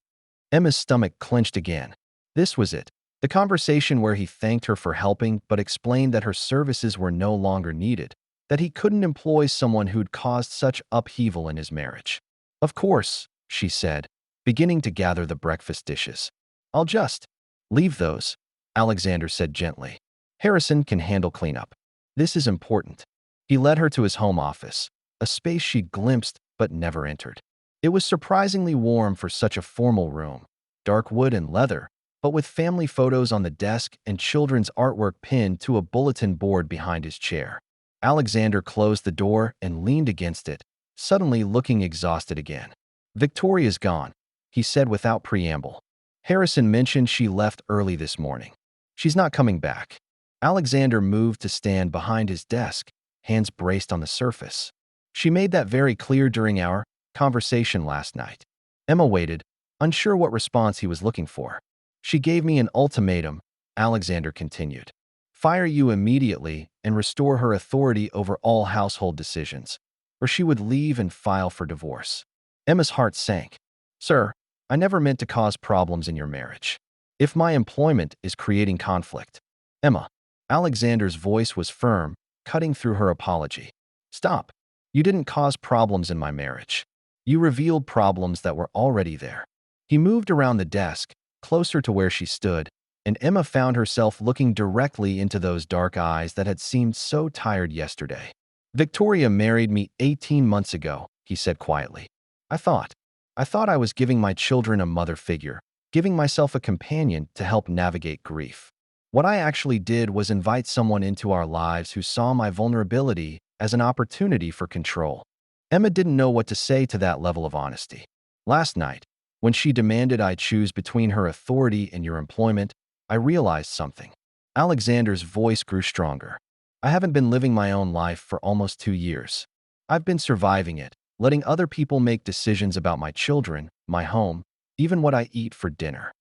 Emma's stomach clenched again. This was it. The conversation where he thanked her for helping but explained that her services were no longer needed, that he couldn't employ someone who'd caused such upheaval in his marriage. "Of course," she said, beginning to gather the breakfast dishes. "I'll just leave those," Alexander said gently. "Harrison can handle cleanup. This is important." He led her to his home office, a space she'd glimpsed but never entered. It was surprisingly warm for such a formal room, dark wood and leather, but with family photos on the desk and children's artwork pinned to a bulletin board behind his chair. Alexander closed the door and leaned against it, suddenly looking exhausted again. "Victoria's gone," he said without preamble. "Harrison mentioned she left early this morning. She's not coming back." Alexander moved to stand behind his desk, hands braced on the surface. "She made that very clear during our conversation last night." Emma waited, unsure what response he was looking for. "She gave me an ultimatum," Alexander continued. "Fire you immediately and restore her authority over all household decisions. or she would leave and file for divorce. Emma's heart sank. Sir, I never meant to cause problems in your marriage. If my employment is creating conflict. Emma. Alexander's voice was firm, cutting through her apology. Stop. You didn't cause problems in my marriage. You revealed problems that were already there. He moved around the desk, closer to where she stood, and Emma found herself looking directly into those dark eyes that had seemed so tired yesterday. Victoria married me 18 months ago, he said quietly. I thought I was giving my children a mother figure, giving myself a companion to help navigate grief. What I actually did was invite someone into our lives who saw my vulnerability as an opportunity for control. Emma didn't know what to say to that level of honesty. Last night, when she demanded I choose between her authority and your employment, I realized something. Alexander's voice grew stronger. I haven't been living my own life for almost 2 years. I've been surviving it, letting other people make decisions about my children, my home, even what I eat for dinner.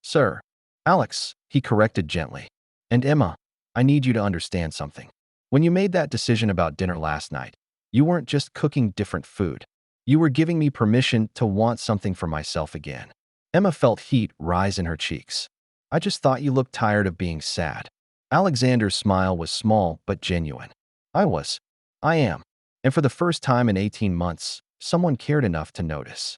Sir, Alex, he corrected gently. And Emma, I need you to understand something. When you made that decision about dinner last night, you weren't just cooking different food. You were giving me permission to want something for myself again. Emma felt heat rise in her cheeks. I just thought you looked tired of being sad. Alexander's smile was small but genuine. I am. And for the first time in 18 months, someone cared enough to notice.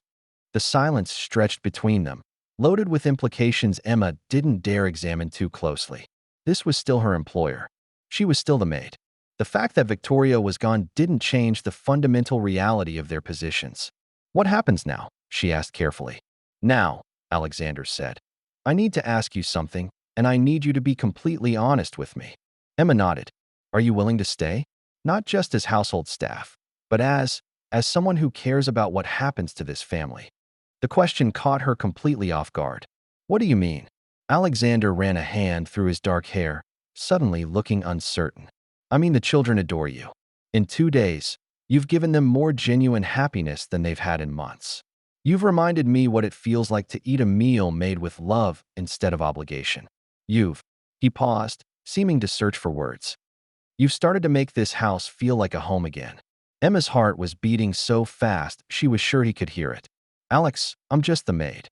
The silence stretched between them, loaded with implications Emma didn't dare examine too closely. This was still her employer. She was still the maid. The fact that Victoria was gone didn't change the fundamental reality of their positions. What happens now? She asked carefully. Now, Alexander said. I need to ask you something, and I need you to be completely honest with me. Emma nodded. Are you willing to stay? Not just as household staff, but as someone who cares about what happens to this family. The question caught her completely off guard. What do you mean? Alexander ran a hand through his dark hair, suddenly looking uncertain. I mean, the children adore you. In 2 days, you've given them more genuine happiness than they've had in months. You've reminded me what it feels like to eat a meal made with love instead of obligation. He paused, seeming to search for words. You've started to make this house feel like a home again. Emma's heart was beating so fast she was sure he could hear it. Alex, I'm just the maid.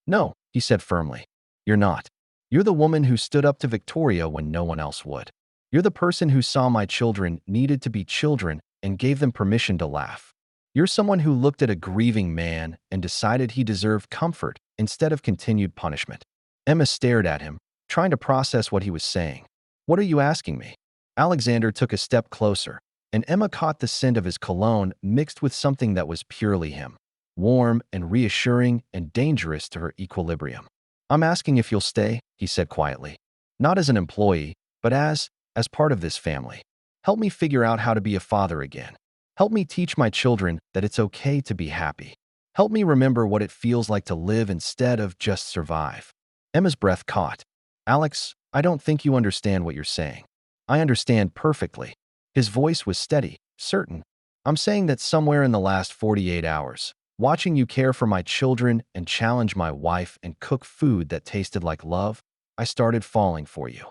No, he said firmly. You're not. You're the woman who stood up to Victoria when no one else would. You're the person who saw my children needed to be children and gave them permission to laugh. You're someone who looked at a grieving man and decided he deserved comfort instead of continued punishment. Emma stared at him, trying to process what he was saying. What are you asking me? Alexander took a step closer, and Emma caught the scent of his cologne mixed with something that was purely him. Warm and reassuring and dangerous to her equilibrium. I'm asking if you'll stay, he said quietly. Not as an employee, but as part of this family. Help me figure out how to be a father again. Help me teach my children that it's okay to be happy. Help me remember what it feels like to live instead of just survive. Emma's breath caught. Alex, I don't think you understand what you're saying. I understand perfectly. His voice was steady, certain. I'm saying that somewhere in the last 48 hours, watching you care for my children and challenge my wife and cook food that tasted like love, I started falling for you.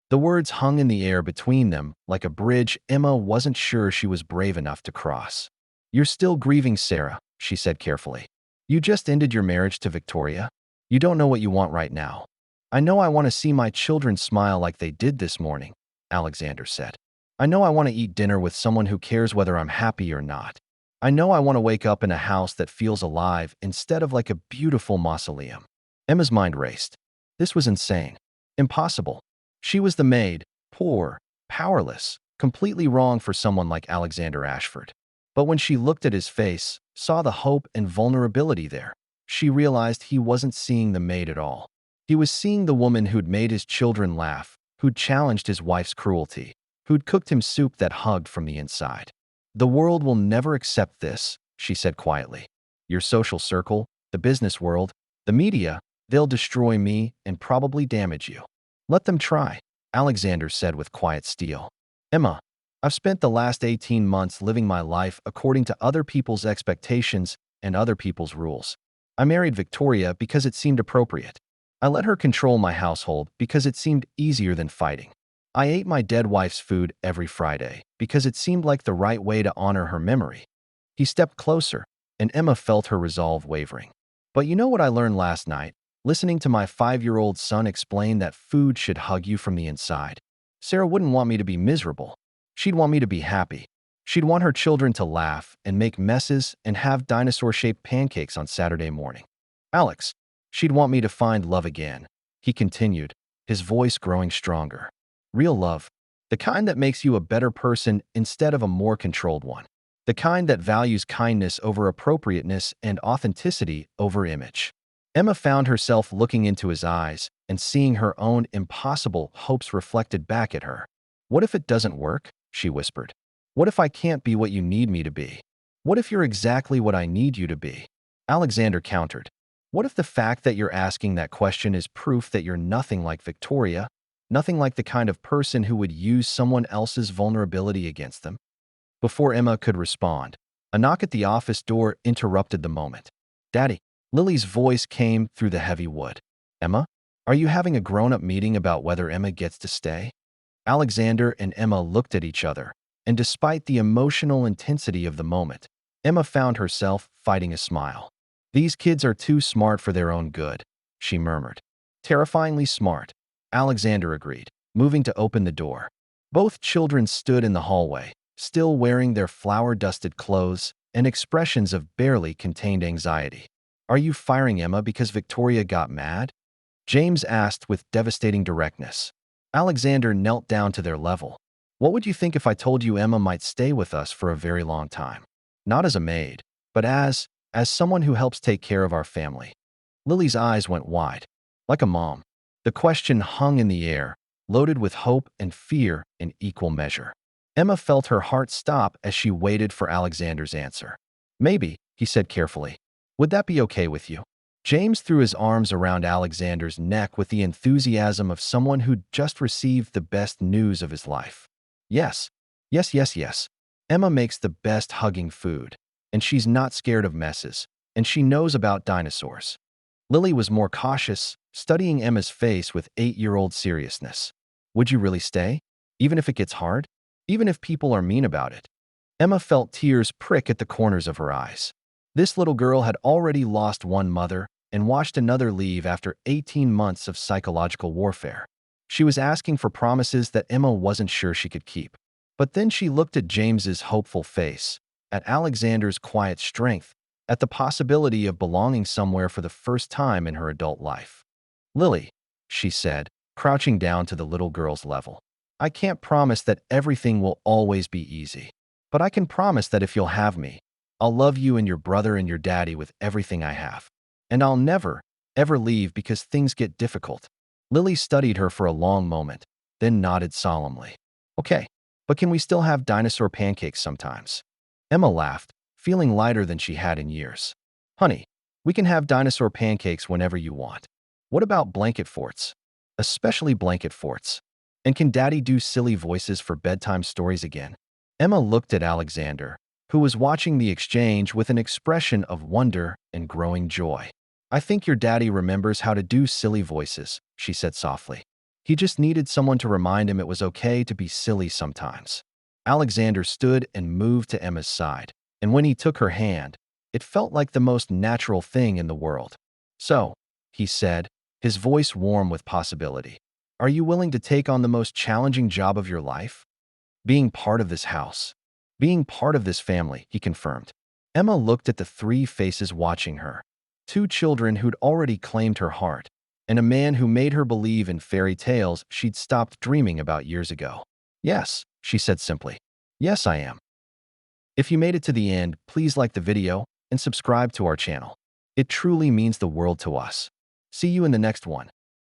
The words hung in the air between them like a bridge Emma wasn't sure she was brave enough to cross. You're still grieving, Sarah, she said carefully. You just ended your marriage to Victoria. You don't know what you want right now. I know I want to see my children smile like they did this morning, Alexander said. I know I want to eat dinner with someone who cares whether I'm happy or not. I know I want to wake up in a house that feels alive instead of like a beautiful mausoleum. Emma's mind raced. This was insane. Impossible. She was the maid, poor, powerless, completely wrong for someone like Alexander Ashford. But when she looked at his face, saw the hope and vulnerability there, she realized he wasn't seeing the maid at all. He was seeing the woman who'd made his children laugh, who'd challenged his wife's cruelty, who'd cooked him soup that hugged from the inside. The world will never accept this, she said quietly. Your social circle, the business world, the media, they'll destroy me and probably damage you. Let them try, Alexander said with quiet steel. Emma, I've spent the last 18 months living my life according to other people's expectations and other people's rules. I married Victoria because it seemed appropriate. I let her control my household because it seemed easier than fighting. I ate my dead wife's food every Friday because it seemed like the right way to honor her memory. He stepped closer, and Emma felt her resolve wavering. But you know what I learned last night? Listening to my 5-year-old son explain that food should hug you from the inside. Sarah wouldn't want me to be miserable. She'd want me to be happy. She'd want her children to laugh and make messes and have dinosaur-shaped pancakes on Saturday morning. Alex, she'd want me to find love again, he continued, his voice growing stronger. Real love, the kind that makes you a better person instead of a more controlled one. The kind that values kindness over appropriateness and authenticity over image. Emma found herself looking into his eyes and seeing her own impossible hopes reflected back at her. What if it doesn't work? She whispered. What if I can't be what you need me to be? What if you're exactly what I need you to be? Alexander countered. What if the fact that you're asking that question is proof that you're nothing like Victoria, nothing like the kind of person who would use someone else's vulnerability against them? Before Emma could respond, a knock at the office door interrupted the moment. Daddy, Lily's voice came through the heavy wood. Emma, are you having a grown-up meeting about whether Emma gets to stay? Alexander and Emma looked at each other, and despite the emotional intensity of the moment, Emma found herself fighting a smile. These kids are too smart for their own good, she murmured. Terrifyingly smart, Alexander agreed, moving to open the door. Both children stood in the hallway, still wearing their flour-dusted clothes and expressions of barely contained anxiety. Are you firing Emma because Victoria got mad? James asked with devastating directness. Alexander knelt down to their level. What would you think if I told you Emma might stay with us for a very long time? Not as a maid, but as someone who helps take care of our family. Lily's eyes went wide. Like a mom. The question hung in the air, loaded with hope and fear in equal measure. Emma felt her heart stop as she waited for Alexander's answer. Maybe, he said carefully. Would that be okay with you? James threw his arms around Alexander's neck with the enthusiasm of someone who'd just received the best news of his life. Yes, yes, yes, yes. Emma makes the best hugging food, and she's not scared of messes, and she knows about dinosaurs. Lily was more cautious, studying Emma's face with 8-year-old seriousness. Would you really stay? Even if it gets hard? Even if people are mean about it? Emma felt tears prick at the corners of her eyes. This little girl had already lost one mother and watched another leave after 18 months of psychological warfare. She was asking for promises that Emma wasn't sure she could keep. But then she looked at James's hopeful face, at Alexander's quiet strength, at the possibility of belonging somewhere for the first time in her adult life. Lily, she said, crouching down to the little girl's level. I can't promise that everything will always be easy. But I can promise that if you'll have me, I'll love you and your brother and your daddy with everything I have. And I'll never, ever leave because things get difficult. Lily studied her for a long moment, then nodded solemnly. Okay, but can we still have dinosaur pancakes sometimes? Emma laughed, feeling lighter than she had in years. Honey, we can have dinosaur pancakes whenever you want. What about blanket forts? Especially blanket forts. And can Daddy do silly voices for bedtime stories again? Emma looked at Alexander, who was watching the exchange with an expression of wonder and growing joy. I think your daddy remembers how to do silly voices, she said softly. He just needed someone to remind him it was okay to be silly sometimes. Alexander stood and moved to Emma's side, and when he took her hand, it felt like the most natural thing in the world. So, he said, his voice warm with possibility, are you willing to take on the most challenging job of your life? Being part of this house. Being part of this family, he confirmed. Emma looked at the 3 faces watching her. 2 children who'd already claimed her heart, and a man who made her believe in fairy tales she'd stopped dreaming about years ago. Yes, she said simply. Yes, I am. If you made it to the end, please like the video and subscribe to our channel. It truly means the world to us. See you in the next one.